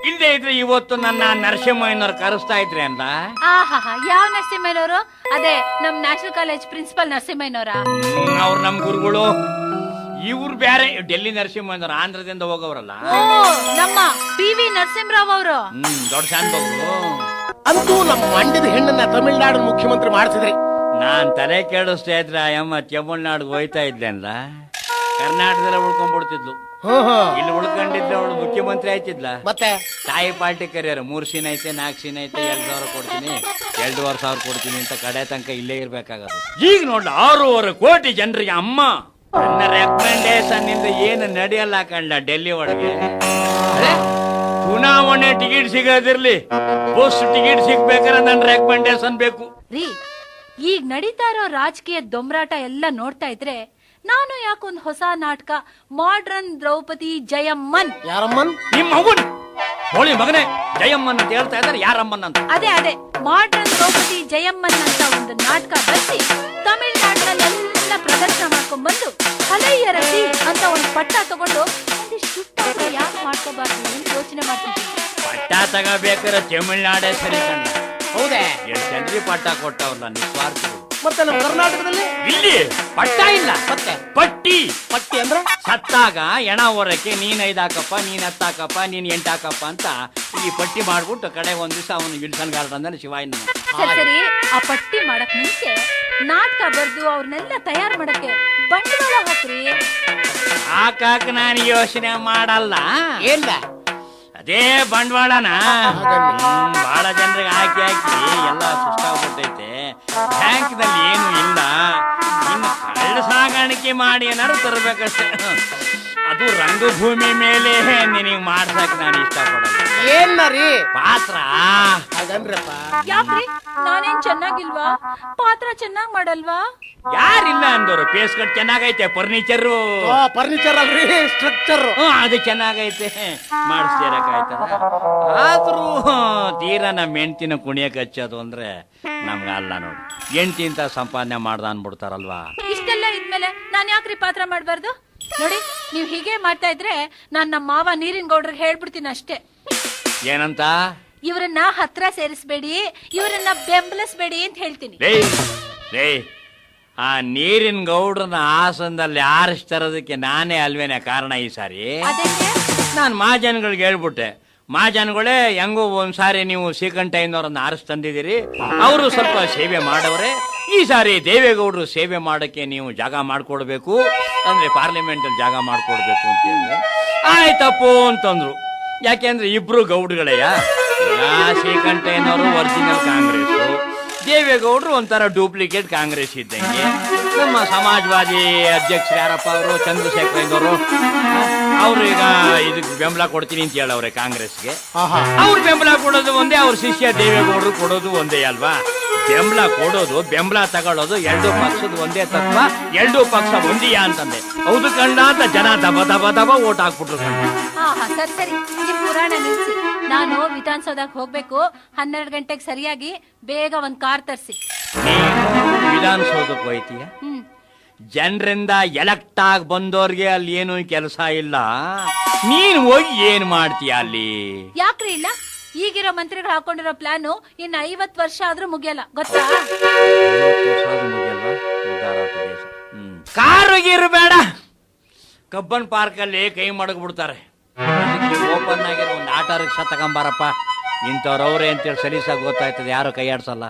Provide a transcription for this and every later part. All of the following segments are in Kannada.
ಇಲ್ಲದೆ ಇದ್ರೆ ಇವತ್ತು ನನ್ನ ನರಸಿಂಹಯ್ಯನವ್ರು ಕರೆಸ್ತಾ ಇದ್ರಿ ಅಂತ. ಆಹಾ, ಯಾವ ನರಸಿಂಹಯ್ಯನವರು? ಅದೇ ನಮ್ ನ್ಯಾಷನಲ್ ಕಾಲೇಜ್ ಪ್ರಿನ್ಸಿಪಲ್ ನರಸಿಂಹಯ್ಯನವರ? ಅವ್ರು ನಮ್ ಗುರುಗಳು. ಇವ್ರು ಬೇರೆ ಡೆಲ್ಲಿ ನರಸಿಂಹಯ್ಯನವ್ರು, ಆಂಧ್ರದಿಂದ ಹೋಗೋರಲ್ಲ. ಓ, ನಮ್ಮ PV ನರಸಿಂಹರಾವ್ ಅವರು. ದೊಡ್ಡ ಶಾಂತವ್ರು. ಅಂತೂ ನಮ್ಮ ಮಂಡ್ಯದ ಹೆಣ್ಣನ್ನ ತಮಿಳ್ನಾಡು ಮುಖ್ಯಮಂತ್ರಿ ಮಾಡಿಸಿದ್ರಿ. ನಾನ್ ತಲೆ ಕೇಳಿಸ್ತಾ ಇದ್ರೆ ಅಮ್ಮ ತಮಿಳ್ನಾಡಿಗೆ ಹೋಯ್ತಾ ಇದ್ದೆ ಅಲ್ಲ, ಕರ್ನಾಟಕದಲ್ಲೇ ಉಳ್ಕೊಂಡ್ಬಿಡ್ತಿದ್ಲು. ಇಲ್ಲಿ ಉಳ್ಕೊಂಡಿದ್ರೆ ಅವಳು ಮುಖ್ಯಮಂತ್ರಿ ಆಯ್ತಿದ್ಲ. ಮತ್ತೆ ತಾಯಿ ಪಾರ್ಟಿ ಕರಿಯರು 3 ಸೀನ್ ಐತೆ 4 ಸೀನ್ ಐತೆ 2,000 ಕೊಡ್ತೀನಿ 2,500 ಕೊಡ್ತೀನಿ ಅಂತ ಕಡೆ ತನಕ ಇಲ್ಲೇ ಇರ್ಬೇಕಾಗದು. ಈಗ ನೋಡ್ಲ 6.5 ಕೋಟಿ ಜನರಿಗೆ ಅಮ್ಮ ನನ್ನ ರೆಕಮೆಂಡೇಶನ್ ಇಂದ ಏನು ನಡೆಯಲ್ಲ ಕಂಡ ಡೆಲ್ಲಿ ಒಳಗೆ. ಚುನಾವಣೆ ಟಿಕೆಟ್ ಸಿಗೋದಿರ್ಲಿ, ಬಸ್ ಟಿಕೆಟ್ ಸಿಗ್ಬೇಕಾದ್ರೆ ನನ್ನ ರೆಕಮೆಂಡೇಶನ್ ಬೇಕು ರೀ. ಈಗ ನಡೀತಾ ಇರೋ ರಾಜಕೀಯ ದೊಂಬರಾಟ ಎಲ್ಲ ನೋಡ್ತಾ ಇದ್ರೆ ನಾನು ಯಾಕೊಂದ್ ಹೊಸ ನಾಟಕ ಮಾಡ್ರನ್ ದ್ರೌಪದಿ ಜಯಮ್ಮನ್. ಯಾರಮ್ಮನ್? ನಿಮ್ಮ ಮಗುನ್ ಹೋಳಿ ಮಗನೇ ಜಯಮ್ಮನ್ ಅಂತ ಹೇಳ್ತಾ ಇದ್ದಾರೆ. ಯಾರಮ್ಮನ್ ಅಂತ? ಅದೇ ಮಾಡ್ರನ್ ದ್ರೌಪದಿ ಜಯಮ್ಮನ್ ಅಂತ ಒಂದು ನಾಟಕ ಬರ್ಸಿ ತಮಿಳ್ನಾಡಿನಲ್ಲೆಲ್ಲ ಪ್ರದರ್ಶನ ಮಾಡ್ಕೊಂಡ್ ಬಂದು ಹಳೆಯರಸಿ ಅಂತ ಒಂದು ಪಟ್ಟ ತಗೊಂಡು ಒಂದಿಷ್ಟು ಯಾಕೆ ಮಾಡ್ಕೋಬಾರ್ದು ಅಂತ ಯೋಚನೆ ಮಾಡ್ತಿದ್ದೀನಿ. ಪಟ್ಟ ತಗೋಬೇಕಾದ್ರೆ ತಮಿಳ್ನಾಡೇ ಸರಿ ಕಂಡ. ಹೌದೇ? 2 ಜನರಿಗೆ ಪಟ್ಟ ಕೊಟ್ಟವ್ರಲ್ಲ ನಿಸ್ವಾರ್ಥಗಳು. ಮತ್ತೆ ನಮ್ಮ ಕರ್ನಾಟಕದಲ್ಲಿ ಇಲ್ಲಿ ಪಟ್ಟ ಇಲ್ಲ, ಮತ್ತೆ ಪಟ್ಟಿ. ಪಟ್ಟಿ ಅಂದ್ರೆ ಸತ್ತಾಗ ಎಣ ಹೊರಕ್ಕೆ ನೀನ್ 5 ಹಾಕಪ್ಪ, ನೀನ್ 10 ಹಾಕಪ್ಪ, ನೀನ್ 8 ಹಾಕಪ್ಪ ಅಂತ ಈ ಪಟ್ಟಿ ಮಾಡ್ಬಿಟ್ಟು ಕಡೆ ಒಂದ್ ದಿವಸ ಅವನು ವಿಲ್ಸನ್ ಗಾರ್ಡನ್ ಶಿವಾಯನ. ಸರಿ, ಆ ಪಟ್ಟಿ ಮಾಡಕ್ ಮುಂಚೆ ನಾಟಕ ಬರ್ದು ಅವ್ರನ್ನೆಲ್ಲ ತಯಾರು ಮಾಡಕ್ಕೆ ಬಂಡವಾಳ ಹಾಕ್ರಿ. ಹಾಕಾಕ ನಾನು ಯೋಚನೆ ಮಾಡಲ್ಲ. ಏನ್ಲ? ಅದೇ ಬಂಡವಾಳನ ಬಹಳ ಜನರಿಗೆ ಹಾಕಿ ಎಲ್ಲ ಸುಸ್ತಾಗ್ಬಿಟ್ಟೈತೆ. ಬ್ಯಾಂಕ್ ನಲ್ಲಿ ಏನು ಇಲ್ಲ, ಇನ್ನು ಕಳ್ಳ ಸಾಗಾಣಿಕೆ ಮಾಡಿ ಏನಾದ್ರು ತರಬೇಕಷ್ಟೇ. ಅದು ರಂಗಭೂಮಿ ಮೇಲೆ ನಿನಗೆ ಮಾಡ್ಸಕ್ ನಾನು ಇಷ್ಟಪಡಲ್ಲ. ಏನ ರೀ ಪಾತ್ರ? ಹಾಗಂದ್ರಪ್ಪ. ಯಾಕ್ರಿ, ನಾನೇನ್ ಚೆನ್ನಾಗಿಲ್ವಾ? ಪಾತ್ರ ಚೆನ್ನಾಗ್ ಮಾಡಲ್ವಾ? ಯಾರಿಲ್ಲ ಅಂದವ್ರು. ಪೇಸ್ ಕಟ್ ಚೆನ್ನಾಗೈತೆ, ಫರ್ನಿಚರ್ ಫರ್ನಿಚರ್ ಅಲ್ರಿ, ಸ್ಟ್ರಕ್ಚರ್. ಅದು ಚೆನ್ನಾಗೈತೆ, ಮಾಡಿಸ್ತೀರಕ್ಕಾಯ್ತದ. ಆದ್ರೂ ತೀರಾ ನಮ್ಮ ಹೆಂಡ್ತಿನ ಕುಣಿಯಕ್ ಹಚ್ಚೋದು ಅಂದ್ರೆ ನಮ್ಗಲ್ಲ ನೋಡಿ. ಹೆಂಡ್ತಿ ಅಂತ ಸಂಪಾದನೆ ಮಾಡ್ದ ಅನ್ಬಿಡ್ತಾರಲ್ವಾ. ಇಷ್ಟೆಲ್ಲ ಇದ್ಮೇಲೆ ನಾನ್ ಯಾಕ್ರಿ ಪಾತ್ರ ಮಾಡ್ಬಾರ್ದು? ನೋಡಿ, ನೀವ್ ಹೀಗೆ ಮಾಡ್ತಾ ಇದ್ರೆ ನಾನ್ ನಮ್ಮ ಮಾವ ನೀರಿನ ಗೌಡ್ರಿಗೆ ಹೇಳ್ಬಿಡ್ತೀನಿ ಅಷ್ಟೇ. ಏನಂತ? ಇವ್ರನ್ನ ಹತ್ರ ಸೇರಿಸ್ಬೇಡಿ, ಇವ್ರನ್ನ ಬೆಂಬಲಿಸ್ಬೇಡಿ ಅಂತ ಹೇಳ್ತೀನಿ. ಆ ನೀರಿನ ಗೌಡ್ರನ ಹಾಸನದಲ್ಲಿ ಆರಿಸ್ತರೋದಕ್ಕೆ ನಾನೇ ಅಲ್ವೇನೆ ಕಾರಣ ಈ ಸಾರಿ. ನಾನು ಮಹಾಜನಗಳಿಗೆ ಹೇಳ್ಬಿಟ್ಟೆ, ಮಹಾಜನಗಳೇ ಹೆಂಗೋ ಒಂದ್ಸಾರಿ ನೀವು ಶ್ರೀಕಂಠಯ್ಯನವರನ್ನ ಆರಿಸ್ ತಂದಿದ್ದೀರಿ, ಅವರು ಸ್ವಲ್ಪ ಸೇವೆ ಮಾಡವ್ರೆ, ಈ ಸಾರಿ ದೇವೇಗೌಡರು ಸೇವೆ ಮಾಡಕ್ಕೆ ನೀವು ಜಾಗ ಮಾಡ್ಕೊಡ್ಬೇಕು ಅಂದ್ರೆ ಪಾರ್ಲಿಮೆಂಟ್ ಅಲ್ಲಿ ಜಾಗ ಮಾಡ್ಕೊಡ್ಬೇಕು ಅಂತ ಹೇಳಿ ಆಯ್ತಪ್ಪೋ ಅಂತಂದ್ರು. ಯಾಕೆಂದ್ರೆ ಇಬ್ರು ಗೌಡ್ಗಳಯ್ಯ. ಶ್ರೀಕಂಠಯ್ಯನವರು ಒರಿಜಿನಲ್ ಕಾಂಗ್ರೆಸ್, ದೇವೇಗೌಡರು ಒಂಥರ ಡೂಪ್ಲಿಕೇಟ್ ಕಾಂಗ್ರೆಸ್ ಇದ್ದಂಗೆ. ನಮ್ಮ ಸಮಾಜವಾದಿ ಅಧ್ಯಕ್ಷರು ಯಾರಪ್ಪ ಅವರು, ಚಂದ್ರಶೇಖರಯ್ಯನವರು, ಅವ್ರು ಈಗ ಇದಕ್ಕೆ ಬೆಂಬಲ ಕೊಡ್ತೀನಿ ಅಂತ ಹೇಳವ್ರೆ ಕಾಂಗ್ರೆಸ್ಗೆ. ಅವ್ರು ಬೆಂಬಲ ಕೊಡೋದು ಒಂದೇ, ಅವ್ರ ಶಿಷ್ಯ ದೇವೇಗೌಡರು ಕೊಡೋದು ಒಂದೇ ಅಲ್ವಾ. ಬೆಂಬಲ ಕೊಡೋದು ಬೆಂಬಲ ತಗೊಳ್ಳೋದು 2 ಪಕ್ಷದ ಒಂದೇ ತತ್ವ, 2 ಪಕ್ಷ ಒಂದಿಯಾ ಅಂತಂದೆ. ಹೌದು ಕಂಡ ಅಂತ ಜನ ದಬ ಓಟ್ ಹಾಕ್ಬಿಟ್ರು ಕಂಡ. ಸರಿ, ನಿಮ್ ಪುರಾಣ ನಿಲ್ಸಿ. ನಾನು ವಿಧಾನಸೌಧಕ್ಕೆ ಹೋಗ್ಬೇಕು. 12 ಗಂಟೆಗೆ ಸರಿಯಾಗಿ ಬೇಗ ಒಂದ್ ಕಾರ್ ತರಿಸಿ. ವಿಧಾನಸೌಧಕ್ಕೆ ಹೋಯ್ತೀಯ? ಜನರಿಂದ ಎಲೆಕ್ಟ್ ಆಗಿ ಬಂದವ್ರಿಗೆ ಅಲ್ಲಿ ಏನು ಕೆಲಸ ಇಲ್ಲ, ನೀನ್ ಹೋಗಿ ಏನ್ ಮಾಡ್ತೀಯ ಅಲ್ಲಿ? ಯಾಕ್ರಿ ಇಲ್ಲ? ಈಗಿರೋ ಮಂತ್ರಿಗಳು ಹಾಕೊಂಡಿರೋ ಪ್ಲಾನು ಇನ್ನು 50 ವರ್ಷ ಆದ್ರೂ ಮುಗಿಯಲ್ಲ, ಗೊತ್ತಾ? ಕಾರು ಗೀರು ಬೇಡ, ಕಬ್ಬನ್ ಪಾರ್ಕ್ ಅಲ್ಲಿ ಕೈ ಮಡಗ್ಬಿಡ್ತಾರೆ. ಓಪನ್ ಆಗಿರೋ ಒಂದು ಆಟೋ ರಿಕ್ಷಾ ತಗೊಂಬಾರಪ್ಪ. ಇಂಥವ್ರವ್ರೆ ಅಂತೇಳಿ ಸಲೀಸಾಗಿ ಗೊತ್ತಾಯ್ತದೆ, ಯಾರು ಕೈ ಆಡ್ಸಲ್ಲ.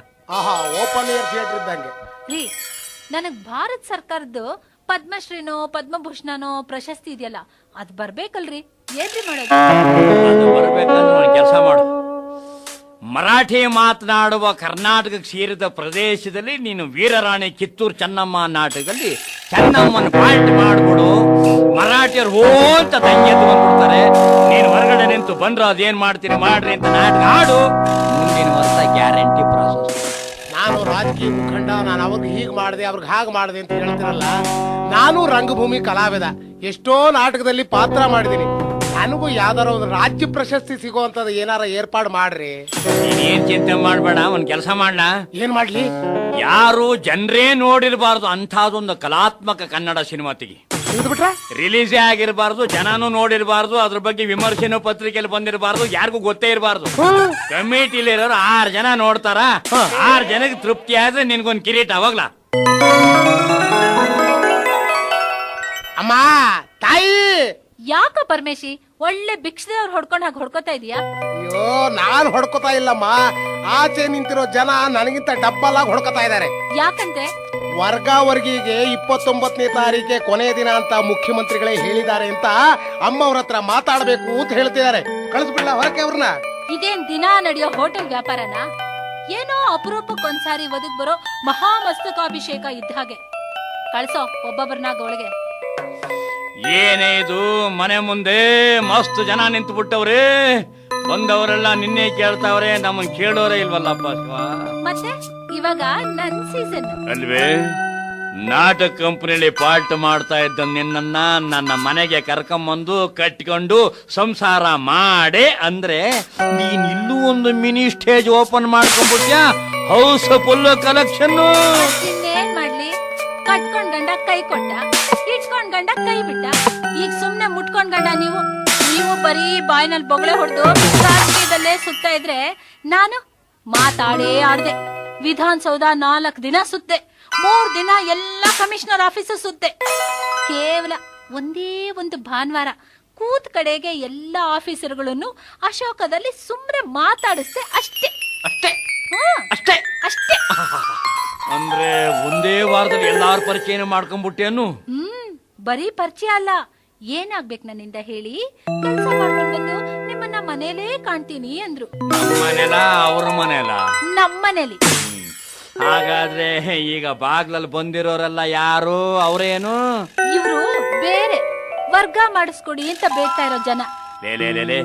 ಓಪನ್ ಏರ್ ಥಿಯೇಟರ್ ಇದ್ದಂಗೆ ರೀ. ನನಗ್ ಭಾರತ ಸರ್ಕಾರದ್ದು ಪದ್ಮಶ್ರೀನೋ ಪದ್ಮಭೂಷಣನೋ ಪ್ರಶಸ್ತಿ ಇದೆಯಲ್ಲ, ಅದ್ ಬರ್ಬೇಕಲ್ರಿ. ಏನ್ರಿ ಮಾಡೋದು? ಅದು ಬರ್ಬೇಕಂದ್ರೆ ಒಂದು ಕೆಲಸ ಮಾಡು. ಮರಾಠಿ ಮಾತನಾಡುವ ಕರ್ನಾಟಕಕ್ಕೆ ಸೇರಿದ ಪ್ರದೇಶದಲ್ಲಿ ನೀನು ವೀರರಾಣಿ ಕಿತ್ತೂರು ಚೆನ್ನಮ್ಮ ನಾಟಕದಲ್ಲಿ ಚೆನ್ನಮ್ಮನ ಪಾರ್ಟ್ ಮಾಡ್ಬಿಡು. ಮರಾಠಿಯರು ಹೋಂತ ತಂಗೆದ್ದು ಬಂದ್ಬಿಡ್ತಾರೆ. ನೀನು ಹೊರಗಡೆ ನಿಂತು ಬಂದ್ರು ಅದೇನ್ ಮಾಡ್ತೀರಿ ಮಾಡ್ರಿ ಅಂತ ನಾಟಕ ಆಡು. ಮುಂದಿನ ವರ್ಷ ಗ್ಯಾರಂಟಿ ಪ್ರಾಸೆಸ್. ನಾನು ರಾಜಕೀಯ ಮುಖಂಡ, ನಾನು ಅವ್ರಿಗೆ ಹೀಗೆ ಮಾಡಿದೆ ಅವ್ರಿಗೆ ಹಾಗೆ ಮಾಡಿದೆ ಅಂತ ಹೇಳ್ತೀರಲ್ಲ, ನಾನು ರಂಗಭೂಮಿ ಕಲಾವಿದ, ಎಷ್ಟೋ ನಾಟಕದಲ್ಲಿ ಪಾತ್ರ ಮಾಡಿದ್ದೀನಿ. ನನಗೂ ಯಾವ್ದಾರ ಒಂದು ರಾಜ್ಯ ಪ್ರಶಸ್ತಿ ಸಿಗೋವಂಥದ್ದು ಏನಾರ ಏರ್ಪಾಡು ಮಾಡ್ರಿ. ನೀನೇನ್ ಚಿಂತೆ ಮಾಡ್ಬೇಡ, ಒಂದ್ ಕೆಲಸ ಮಾಡ್ಲಾ? ಏನ್ ಮಾಡ್ಲಿ? ಯಾರು ಜನರೇ ನೋಡಿರಬಾರ್ದು ಅಂಥದೊಂದು ಕಲಾತ್ಮಕ ಕನ್ನಡ ಸಿನಿಮಾ ತೆಗಿ. ತೆಗೆದ್ಬಿಟ್ರೆ ರಿಲೀಸೇ ಆಗಿರಬಾರ್ದು, ಜನನೂ ನೋಡಿರಬಾರ್ದು, ಅದ್ರ ಬಗ್ಗೆ ವಿಮರ್ಶೆನೂ ಪತ್ರಿಕೆಯಲ್ಲಿ ಬಂದಿರಬಾರ್ದು, ಯಾರಿಗೂ ಗೊತ್ತೇ ಇರಬಾರ್ದು. ಕಮಿಟಿಲಿ ಇರೋರು 6 ಜನ ನೋಡ್ತಾರ, 6 ಜನಕ್ಕೆ ತೃಪ್ತಿ ಆದ್ರೆ ನಿನ್ಗೊಂದ್ ಕಿರೀಟ ಅವಾಗ್ಲಾ. ಅಮ್ಮ ತಾಯಿ, ಯಾಕ ಪರಮೇಶಿ ಒಳ್ಳೆ ಭಿಕ್ಷದವ್ರು ಹೊಡ್ಕೊಂಡ್ ಹಾಗೆ ಹೊಡ್ಕೋತಾ ಇದೀಯಾ? ಅಯ್ಯೋ ನಾನ್ ಹೊಡ್ಕೋತಾ ಇಲ್ಲಮ್ಮ, ಆಚೆ ನಿಂತಿರೋ ಜನ ನನಗಿಂತ ಡಬ್ಬಲ್ ಆಗಿ ಹೊಡ್ಕೋತಾ ಇದ್ದಾರೆ. ಯಾಕಂತೆ? ವರ್ಗಾವರ್ಗಿಗೆ 29ನೇ ತಾರೀಕೆ ಕೊನೆಯ ದಿನ ಅಂತ ಮುಖ್ಯಮಂತ್ರಿಗಳೇ ಹೇಳಿದ್ದಾರೆ ಅಂತ ಅಮ್ಮ ಅವ್ರ ಹತ್ರ ಮಾತಾಡ್ಬೇಕು ಅಂತ ಹೇಳ್ತಿದ್ದಾರೆ. ಕಳಿಸ್ಬಿಡ್ಲ ಹೊರಕ್ಕೆ ಅವ್ರನ್ನ? ಇದೇನ್ ದಿನಾ ನಡೆಯೋ ಹೋಟೆಲ್ ವ್ಯಾಪಾರನ? ಏನೋ ಅಪರೂಪಕ್ಕೊಂದ್ಸಾರಿ ಒದಗ್ ಬರೋ ಮಹಾಮಸ್ತಕಾಭಿಷೇಕ ಇದ್ದ ಹಾಗೆ. ಕಳ್ಸೋ ಒಬ್ಬೊಬ್ಬರನ್ನ ಗೋಳಿಗೆ. ಏನೇ ಇದು, ಮನೆ ಮುಂದೆ ಮಸ್ತ್ ಜನ ನಿಂತು ಬಿಟ್ಟವ್ರೆ, ಬಂದವರೆಲ್ಲ ನಿನ್ನೆ ಕೇಳ್ತಾವ್ರೆ, ನಮ್ಮನ್ ಕೇಳೋರೇ ಇಲ್ವಲ್ಲಪ್ಪ. ಮತ್ತೆ ಇವಾಗ ನನ್ ಸೀಸನ್ ಅಲ್ವೇ? ನಾಟಕ ಕಂಪನಿಯಲ್ಲಿ ಪಾರ್ಟ್ ಮಾಡ್ತಾ ಇದ್ದ ನಿನ್ನನ್ನ ನನ್ನ ಮನೆಗೆ ಕರ್ಕೊಂಬಂದು ಕಟ್ಕೊಂಡು ಸಂಸಾರ ಮಾಡೆ ಅಂದ್ರೆ ನೀನ್ ಇಲ್ಲೂ ಒಂದು ಮಿನಿ ಸ್ಟೇಜ್ ಓಪನ್ ಮಾಡ್ಕೊಂಡ್ಬಿಟ್ಯಾ, ಹೌಸ್ ಫುಲ್ ಕಲೆಕ್ಷನ್. ಇನ್ನೇನ್ ಮಾಡ್ಲಿ? ಕಟ್ಕೊಂಡ್ ಗಂಡ ಕೈ ಕೊಟ್ಟ, ಇಟ್ಕೊಂಡ್ ಗಂಡ ಕೈ ಬಿಟ್ಟ, ಈಗ ಸುಮ್ನೆ ಮುಟ್ಕೊಂಡ್ ಗಂಡ ನೀವು ಬರೀ ಬಾಯ್ನಲ್ಲಿ ಬೊಗಳೆ ಹೊಡೆದು ರಾಜಕೀಯದಲ್ಲೇ ಸುತ್ತಾ ಇದ್ರೆ, ನಾನು ಮಾತಾಡೇ ಆಡ್ದೆ. ವಿಧಾನಸೌಧ 4 ದಿನ ಸುತ್ತೆ, 3 ದಿನ ಎಲ್ಲಾ ಕಮಿಷನರ್ ಆಫೀಸ್ ಸುತ್ತೆ. ಕೇವಲ ಒಂದೇ ಒಂದು ಭಾನುವಾರ ಕೂತ್ ಕಡೆಗೆ ಎಲ್ಲಾ ಆಫೀಸರ್ಗಳನ್ನು ಅಶೋಕದಲ್ಲಿ ಸುಮ್ನೆ ಮಾತಾಡಿಸ್ದೆ ಅಷ್ಟೇ. ಅಷ್ಟೇ ಅಷ್ಟೇ ಅಷ್ಟೇ ಅಂದ್ರೆ ಒಂದೇ ವಾರದಲ್ಲಿ ಎಲ್ಲಾರ ಪರಿಚಯನ ಮಾಡ್ಕೊಂಡ್ಬಿಟ್ಟೇನು? ಬರೀ ಪರಿಚಯ ಅಲ್ಲ, ಏನಾಗ್ಬೇಕು ನನ್ನಿಂದ ಹೇಳಿ? ಕೆಲಸ ಮಾಡ್ಕೊಂಡು ಬಂದು ನಿಮ್ಮನ್ನ ಮನೇಲೇ ಕಾಣ್ತೀನಿ ಅಂದ್ರು. ನಮ್ಮನೆಲ್ಲ ಅವ್ರ ಮನೆಯಲ್ಲ? ನಮ್ಮನೇಲಿ. ಹಾಗಾದ್ರೆ ಈಗ ಬಾಗ್ಲಲ್ಲಿ ಬಂದಿರೋರೆಲ್ಲ ಯಾರು? ಅವ್ರೇನು? ಇವ್ರು ಬೇರೆ ವರ್ಗ ಮಾಡಿಸ್ಕೊಡಿ ಅಂತ ಬೇಡ್ತಾ ಇರೋ ಜನ. ಲೇ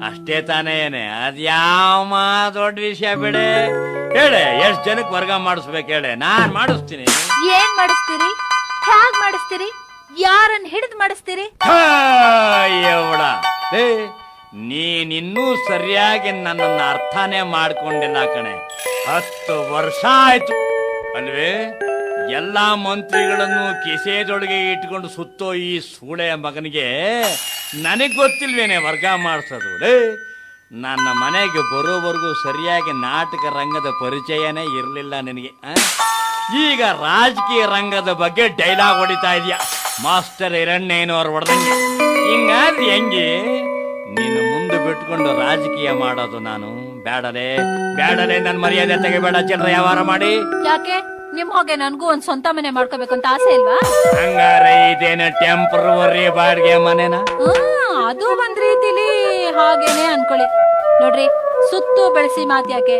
ಅಷ್ಟೇ ತಾನೇ, ಅದ್ಯಾವ ದೊಡ್ಡ ವಿಷಯ ಬಿಡೆ. ಹೇಳೆ, ಎಷ್ಟ್ ಜನಕ್ಕೆ ವರ್ಗ ಮಾಡಿಸ್ಬೇಕು ಹೇಳೆ, ನಾನ್ ಮಾಡಿಸ್ತೀನಿ. ಏನ್ ಮಾಡಿಸ್ತೀರಿ? ಹೇಗ್ ಮಾಡಿಸ್ತೀರಿ? ಯಾರನ್ನ ಹಿಡಿದು ಮಾಡಿಸ್ತೀರಿ? ನೀನಿನ್ನೂ ಸರಿಯಾಗಿ ನನ್ನನ್ನ ಅರ್ಥನೇ ಮಾಡ್ಕೊಂಡಿಲ್ಲ ಕಣೆ. 10 ವರ್ಷ ಆಯ್ತು ಅಲ್ವೇ ಎಲ್ಲಾ ಮಂತ್ರಿಗಳನ್ನು ಕಿಸೆದೊಳಗೆ ಇಟ್ಕೊಂಡು ಸುತ್ತೋ ಈ ಸೂಳೆ ಮಗನಿಗೆ ನನಗ್ ಗೊತ್ತಿಲ್ವೇನೆ ವರ್ಗ ಮಾಡಿಸೋದು. ನನ್ನ ಮನೆಗೆ ಬರೋವರೆಗೂ ಸರಿಯಾಗಿ ನಾಟಕ ರಂಗದ ಪರಿಚಯನೇ ಇರಲಿಲ್ಲ ನಿನಗೆ. ಈಗ ರಾಜಕೀಯ ರಂಗದ ಬಗ್ಗೆ ಡೈಲಾಗ್ ಹೊಡಿತಾ ಇದೀಯ, ಮಾಸ್ಟರ್ ಹಿರಣ್ಣಯ್ಯನವ್ರು ಹೊಡೆದಂಗೆ. ಹಿಂಗಾದ್ರೆ ಹೆಂಗೆ? ನೀನು ಮುಂದೆ ಬಿಟ್ಕೊಂಡು ರಾಜಕೀಯ ಮಾಡೋದು ನಾನು ಬ್ಯಾಡಲೇ ನನ್ ಮರ್ಯಾದೆ ತೆಗಿಬೇಡ. ಚಿಲ್ಲರೆ ವ್ಯವಹಾರ ಮಾಡಿ. ಯಾಕೆ? ನಿಮ್ ಹೋಗೆ ನನ್ಗೂ ಒಂದ್ ಸ್ವಂತ ಮನೆ ಮಾಡ್ಕೋಬೇಕು ಅಂತ ಆಸೆ ಇಲ್ವಾ? ಹಂಗಾರೆ ಇದೇನ ಟೆಂಪರವರಿ ಬಾಡಿಗೆ ಮನೆನಾ? ಅದು ಒಂದ್ ರೀತಿಲಿ ಹಾಗೇನೆ ಅನ್ಕೊಳ್ಳಿ. ನೋಡ್ರಿ, ಸುತ್ತು ಬೆಳೆಸಿ ಮಾತ್ಯಾಕೆ?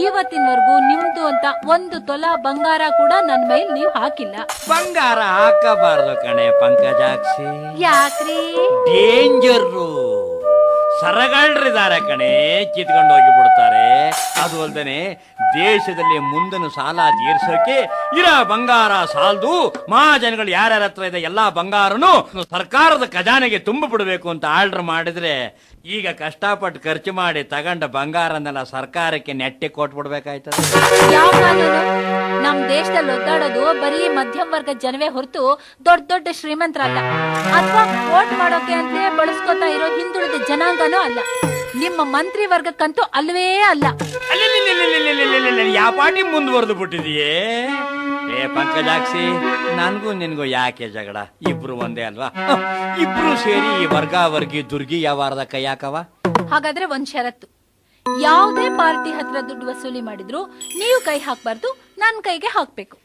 ಇವತ್ತಿನವರೆಗೂ ನಿಮ್ದು ಅಂತ 1 ತೊಲ ಬಂಗಾರ ಕೂಡ ನನ್ ಮೇಲೆ ನೀವ್ ಹಾಕಿಲ್ಲ. ಬಂಗಾರ ಹಾಕಬಾರ್ದು ಕಣೆ ಪಂಕಜಾಕ್ಷಿ. ಯಾಕ್ರಿ? ಡೇಂಜರು. ಸರಗಳ್ರಿದ್ದಾರೆ ಕಣೆ, ಕಿತ್ಕೊಂಡು ಹೋಗಿ ಬಿಡ್ತಾರೆ. ಅದು ಅಲ್ದೇನೆ ದೇಶದಲ್ಲಿ ಮುಂದನ್ನು ಸಾಲ ತೀರ್ಸೋಕೆ ಇರೋ ಬಂಗಾರ ಸಾಲದು. ಮಹಾಜನಗಳು ಯಾರ್ಯಾರ ಹತ್ರ ಇದೆ ಎಲ್ಲಾ ಬಂಗಾರನು ಸರ್ಕಾರದ ಖಜಾನೆಗೆ ತುಂಬ ಬಿಡಬೇಕು ಅಂತ ಆರ್ಡರ್ ಮಾಡಿದ್ರೆ, ಈಗ ಕಷ್ಟಪಟ್ಟು ಖರ್ಚು ಮಾಡಿ ತಗೊಂಡ ಬಂಗಾರನೆಲ್ಲ ಸರ್ಕಾರಕ್ಕೆ ನೆಟ್ಟೆ ಕೊಟ್ಬಿಡ್ಬೇಕಾಯ್ತದೆ. ನಮ್ ದೇಶದಲ್ಲಿ ಒದ್ದಾಡೋದು ಬರೀ ಮಧ್ಯಮ ವರ್ಗದ ಜನವೇ ಹೊರತು ದೊಡ್ಡ ಶ್ರೀಮಂತರಲ್ಲ, ಅಥವಾ ವೋಟ್ ಮಾಡೋಕೆ ಅಂತಲೇ ಬಳಸ್ಕೊತಾ ಇರೋ ಹಿಂದುಳಿದ ಜನಾಂಗನೂ ಅಲ್ಲ. ನಿಮ್ಮ ಮಂತ್ರಿ ವರ್ಗಕ್ಕಂತೂ ಅಲ್ವೇ ಅಲ್ಲ. ಯಾವ ಪಾರ್ಟಿ ಮುಂದುವರೆದು ಬಿಟ್ಟಿದೀಯೇ? ಪಂಕಜಾಕ್ಷಿ, ನನ್ಗೂ ನಿನ್ಗೂ ಯಾಕೆ ಜಗಳ? ಇಬ್ರು ಒಂದೇ ಅಲ್ವಾ? ಇಬ್ರು ಸೇರಿ ಈ ವರ್ಗಾವರ್ಗಿ ದುರ್ಗಿ ವ್ಯವಹಾರದ ಕೈ ಹಾಕವ. ಹಾಗಾದ್ರೆ ಒಂದ್ ಷರತ್ತು, ಯಾವುದೇ ಪಾರ್ಟಿ ಹತ್ರ ದುಡ್ಡು ವಸೂಲಿ ಮಾಡಿದ್ರು ನೀವು ಕೈ ಹಾಕ್ಬಾರ್ದು, ನನ್ ಕೈಗೆ ಹಾಕ್ಬೇಕು.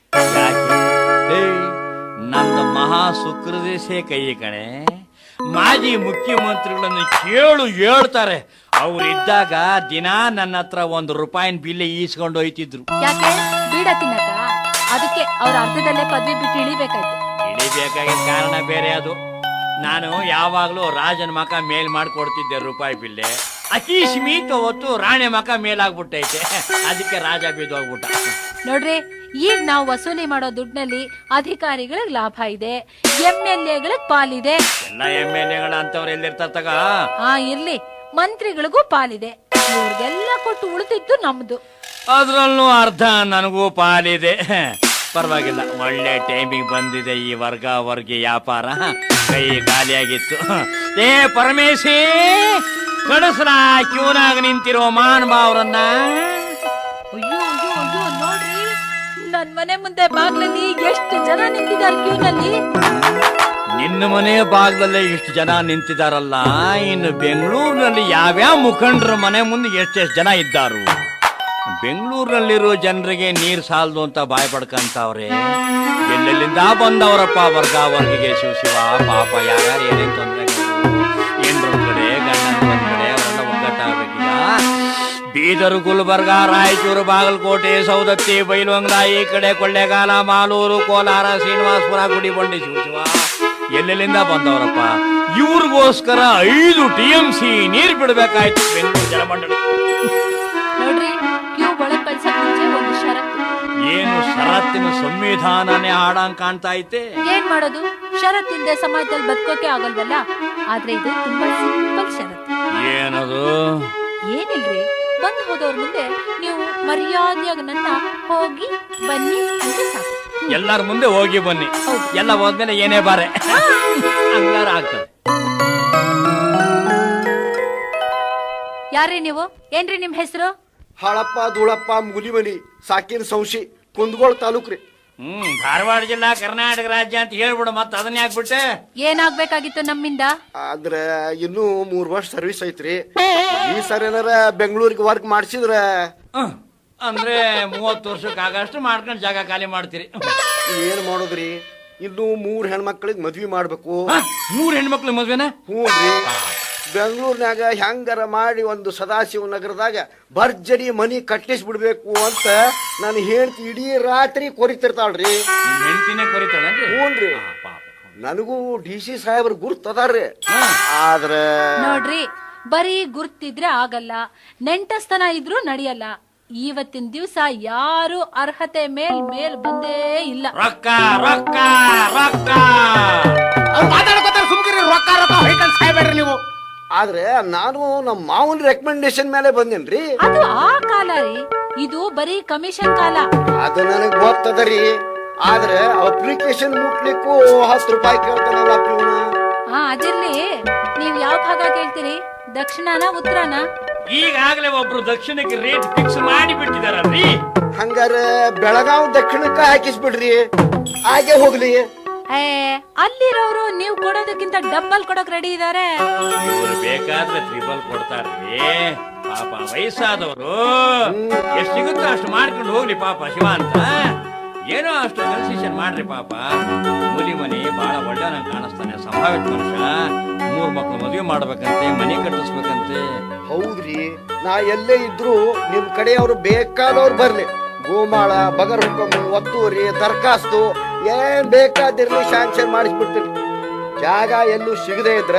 ನಂದು ಮಹಾ ಸುಕೃದೇಶೇ ಕೈ ಕಣೆ. ಮಾಜಿ ಮುಖ್ಯಮಂತ್ರಿಗಳನ್ನು ಹೇಳ್ತಾರೆ, ಅವ್ರಿದ್ದಾಗ ದಿನ ನನ್ನ ಹತ್ರ ₹1 ಬಿಲ್ ಈಸ್ಕೊಂಡು ಹೋಯ್ತಿದ್ರು. ಯಾಕೆ? ಬೀಡ ತಿನ್ನಕ? ಅದಕ್ಕೆ ಅವ್ರ ಅರ್ಧದಲ್ಲೇ ಪದವಿ ಬಿಟ್ಟು ಇಳಿಬೇಕಾಯ್ತು. ಇಳಿಬೇಕಾಗಿದ್ದ ಕಾರಣ ಬೇರೆ. ಅದು ನಾನು ಯಾವಾಗ್ಲೂ ರಾಜನ ಮಕ ಮೇಲ್ ಮಾಡ್ಕೊಡ್ತಿದ್ದೆ ₹1 ಬಿಲ್ಲೆ. ಅಕೀಶ್ಮೀತ್ ಹೊತ್ತು ರಾಣಿ ಮಕ ಮೇಲಾಗ್ಬಿಟ್ಟೈತೆ, ಅದಕ್ಕೆ ರಾಜ ಬಿದ್ದೋಗ್ಬಿಟ್ಟ. ನೋಡ್ರಿ, ಈಗ ನಾವು ವಸೂಲಿ ಮಾಡೋ ದುಡ್ಡಿನಲ್ಲಿ ಅಧಿಕಾರಿಗಳಿಗೆ ಲಾಭ ಇದೆ, MLAಗಳಿಗೆ ಪಾಲಿದೆ. ಎಲ್ಲ MLAಗಳ ಅಂತವ್ರು ಎಲ್ಲಿರ್ತಾರ ತಗ? ಇರ್ಲಿ, ಮಂತ್ರಿಗಳಿಗೂ ಪಾಲಿದೆ. ಇವ್ರಿಗೆಲ್ಲ ಕೊಟ್ಟು ಉಳಿದಿದ್ದು ನಮ್ದು. ಅದ್ರಲ್ಲೂ ಅರ್ಧ ನನಗೂ ಪಾಲಿದೆ. ಪರವಾಗಿಲ್ಲ, ಒಳ್ಳೆ ಟೈಮಿಗೆ ಬಂದಿದೆ ಈ ವರ್ಗಿ ವ್ಯಾಪಾರ. ಕೈ ಖಾಲಿಯಾಗಿತ್ತು. ಏ ಪರಮೇಶಿ, ಕಳಿಸ್ರ ಕ್ಯೂನಾಗ ನಿಂತಿರೋ ಮಾನಭಾವ್ರನ್ನ. ಅಯ್ಯೋ ಅಯ್ಯೋ ಅಯ್ಯೋ, ನೋಡ್ರಿ ನನ್ ಮನೆ ಮುಂದೆ ಬಾಗ್ಲಲ್ಲಿ ಎಷ್ಟು ಜನ ನಿಂತಿದ್ದಾರೆ ಕ್ಯೂನಲ್ಲಿ. ನಿನ್ನ ಮನೆ ಭಾಗದಲ್ಲೇ ಇಷ್ಟು ಜನ ನಿಂತಿದಾರಲ್ಲ, ಇನ್ನು ಬೆಂಗಳೂರಿನಲ್ಲಿ ಯಾವ್ಯಾವ ಮುಖಂಡರ ಮನೆ ಮುಂದೆ ಎಷ್ಟೆಷ್ಟು ಜನ ಇದ್ದಾರು. ಬೆಂಗಳೂರಿನಲ್ಲಿರೋ ಜನರಿಗೆ ನೀರ್ ಸಾಲದು ಅಂತ ಬಾಯ್ ಪಡ್ಕಂತವ್ರೆ. ಎಲ್ಲೆಲ್ಲಿಂದ ಬಂದವರಪ್ಪ ವರ್ಗಿಗೆ. ಶಿವ ಪಾಪ, ಯಾರ್ಯಾರು ಏನೇನ್ ತೊಂದರೆಗಳು, ಹೆಣ್ರೊಂದ್ ಕಡೆ ಗಂಡನ ಒಂದ್ ಕಡೆ, ಅವರೆಲ್ಲ ಒಗ್ಗಟ್ಟಾಗಬೇಕೀಗ. ಬೀದರ್, ಗುಲ್ಬರ್ಗ, ರಾಯಚೂರು, ಬಾಗಲಕೋಟೆ, ಸೌದತ್ತಿ, ಬೈಲಹೊಂಗಲ, ಈ ಕಡೆ ಕೊಳ್ಳೇಗಾಲ, ಮಾಲೂರು, ಕೋಲಾರ, ಶ್ರೀನಿವಾಸಪುರ, ಗುಡಿಬಂಡೆ, ಶಿವ ಎಲ್ಲೆಲ್ಲಿಂದ ಬಂದವರಪ್ಪ. ಇವ್ರಿಗೋಸ್ಕರ 5 TMC ನೀರ್ ಬಿಡ್ಬೇಕಾಯ್ತು ಬೆಂಗಳೂರು ಜಲಮಂಡಳಿ. ನೋಡ್ರಿ, ಕ್ಯೂ ಒಳಗ್ ಕಳ್ಸಕ್ ಮುಂಚೆ ಒಂದು ಷರತ್ತು. ಏನು ಷರತ್ತಿನ ಸಂವಿಧಾನನೇ ಆಡಂಗ್ ಕಾಣ್ತಾ ಐತೆ. ಏನ್ ಮಾಡೋದು, ಷರತ್ತಿಂದ ಸಮಾಜದಲ್ಲಿ ಬದುಕೋಕೆ ಆಗಲ್ವಲ್ಲ. ಆದ್ರೆ ಇದು ತುಂಬಾ ಸಿಂಪಲ್ ಷರತ್ತು. ಏನದು? ಏನಿಲ್ರಿ, ಬಂದ್ ಹೋದವ್ರ ಮುಂದೆ ನೀವು ಮರ್ಯಾದೆಯಾಗಿ ನನ್ನ ಹೋಗಿ ಬನ್ನಿ ಅಂತ ಸಾಕು. ಎಲ್ಲರ ಮುಂದೆ ಹೋಗಿ ಬನ್ನಿ, ಎಲ್ಲ ಹೋದ್ಮೇಲೆ ಏನೇ ಬಾರೆ ಹಂಗಾರ ಆಗ್ತದೆ. ಯಾರ್ರಿ ನೀವು? ಏನ್ರಿ ನಿಮ್ ಹೆಸರು? ಹಾಳಪ್ಪ ಧೂಳಪ್ಪ ಮುಲಿಮನಿ ಸಾಕಿನ ಸಂಶಿ, ಕುಂದಗೋಳ ತಾಲೂಕ್ರಿ. ಧಾರವಾಡ ಜಿಲ್ಲಾ, ಕರ್ನಾಟಕ ರಾಜ್ಯ ಅಂತ ಹೇಳ್ಬಿಡು. ಮತ್ತ ಅದನ್ನ ಯಾಕ್ಬಿಟ್ಟೆ? ಏನಾಗ್ಬೇಕಾಗಿತ್ತು ನಮ್ಮಿಂದ? ಆದ್ರ ಇನ್ನೂ 3 ವರ್ಷ ಸರ್ವಿಸ್ ಐತ್ರಿ. ಈ ಸರ್ ಏನಾರ ಬೆಂಗಳೂರಿಗೆ ವರ್ಕ್ ಮಾಡ್ಸಿದ್ರ ಅಂದ್ರೆ 30 ವರ್ಷಕ್ಕೆ ಆಗಷ್ಟು ಮಾಡ್ಕೊಂಡು ಜಾಗ ಖಾಲಿ ಮಾಡ್ತೀರಿ. ಏನ್ ಮಾಡೋದ್ರಿ, ಇನ್ನು 3 ಹೆಣ್ಮಕ್ಳಿಗೆ ಮದ್ವಿ ಮಾಡ್ಬೇಕು. 3 ಹೆಣ್ಮಕ್ಳು ಮದ್ವೆನ? ಹ್ಞೂ ರೀ. ಬೆಂಗಳೂರಿನಾಗ ಹೆಂಗಾರ ಮಾಡಿ ಒಂದು ಸದಾಶಿವ ನಗರದಾಗ ಭರ್ಜರಿ ಮನಿ ಕಟ್ಟಿಸ್ ಬಿಡ್ಬೇಕು ಅಂತ ನಾನು ಹೇಳ್ತಿ ಇಡೀ ರಾತ್ರಿ ಕೊರಿತಿರ್ತಾಳ್ರಿ. ಹೆಂಡತಿನೇ ಕೊರಿತಾಳನ್ರಿ? ಹ್ಞೂನ್ರಿ. ನನಗೂ DC ಸಾಹೇಬ್ರ ಗುರ್ತದಾರ್ರಿ. ಆದ್ರ ನೋಡ್ರಿ, ಬರೀ ಗುರ್ತಿದ್ರೆ ಆಗಲ್ಲ, ನೆಂಟಸ್ತನ ಇದ್ರೂ ನಡೆಯಲ್ಲ. ಇವತ್ತಿನ ದಿವಸ ಯಾರು ಅರ್ಹತೆ ಮೇಲ್ ಬಂದೇ ಇಲ್ಲ. ರೊಕ್ಕ ರೊಕ್ಕ ರೊಕ್ಕ ಮಾತಾಡ್ಕೋತಾರೆ, ಸುಮ್ಕಿರಿ. ರೊಕ್ಕ ರೊಕ್ಕ ಹೊಯ್ಕೊಂಡು ಸಾಯ್ಬೇಡ್ರಿ ನೀವು. ಆದ್ರೆ ನಾನು ನಮ್ಮ ಮಾವನ್ ರೆಕಮೆಂಡೇಶನ್ ಮೇಲೆ ಬಂದೇನ್ರಿ. ಅದು ಆ ಕಾಲ ರೀ, ಇದು ಬರೀ ಕಮಿಷನ್ ಕಾಲ. ಅದು ನನಗ್ ಗೊತ್ತದರಿ. ಆದ್ರೆ ಅಪ್ಲಿಕೇಶನ್ ಮುಟ್ಲಿಕ್ಕೂ 10 ರೂಪಾಯಿ ಕೇಳ್ತಾನಲ್ಲ ಪ್ಯೂನ. ಅದಿರ್ಲಿ, ನೀವ್ ಯಾವ ಭಾಗ ಕೇಳ್ತೀರಿ? ದಕ್ಷಿಣನ ಉತ್ತರನ? ಈಗಾಗಲೇ ಒಬ್ರು ದಕ್ಷಿಣಕ್ಕೆ ರೇಟ್ ಫಿಕ್ಸ್ ಮಾಡಿ ಬಿಟ್ಟಿದಾರಲ್ರಿ. ಹಂಗಾರ ಬೆಳಗಾವ್ ದಕ್ಷಿಣಕ್ಕ ಹಾಕಿಸ್ಬಿಡ್ರಿ, ಹಾಗೆ ಹೋಗ್ಲಿ. ಅಲ್ಲಿರೋರು ನೀವು ಕೊಡೋದಕ್ಕಿಂತ ಡಬ್ಬಲ್ ಕೊಡೋಕ್ ರೆಡಿ ಇದಾರೆ. ಇವ್ರು ಬೇಕಾದ್ರೆ 3 ಕೊಡ್ತಾರ್ರಿ. ಪಾಪ ವಯಸ್ಸಾದವರು ಎಷ್ಟು ಸಿಗುತ್ತೋ ಅಷ್ಟು ಮಾಡ್ಕೊಂಡು ಹೋಗ್ಲಿ ಪಾಪ ಶಿವ ಅಂತ. ಏನೋ ಅಷ್ಟು ಕನ್ಸೆಷನ್ ಮಾಡ್ರಿ ಪಾಪ. ಮೂಲಿ ಮನಿ ಬಹಳ ಒಳ್ಳೆ ನಂಗೆ ಕಾಣಿಸ್ತಾನೆ, ಸಂಭಾವಿತ ಮನುಷ್ಯ. 3 ಮಕ್ಳು ಮದುವೆ ಮಾಡ್ಬೇಕಂತೆ, ಮನೆ ಕಟ್ಟಿಸ್ಬೇಕಂತೆ. ಹೌದ್ರಿ, ನಾ ಎಲ್ಲೇ ಇದ್ರು ನಿಮ್ ಕಡೆಯವ್ರು ಬೇಕಾದವ್ರು ಬರ್ಲಿ. ಗೋಮಾಳ, ಬಗರ್ ಹುಕಮ್, ಒತ್ತೂರಿ, ದರ್ಖಾಸ್ತು ಏನ್ ಬೇಕಾದಿರ್ಲಿ ಶಾಂಕ್ಷನ್ ಮಾಡಿಸ್ಬಿಡ್ತೀನಿ. ಜಾಗ ಎಲ್ಲೂ ಸಿಗದೆ ಇದ್ರ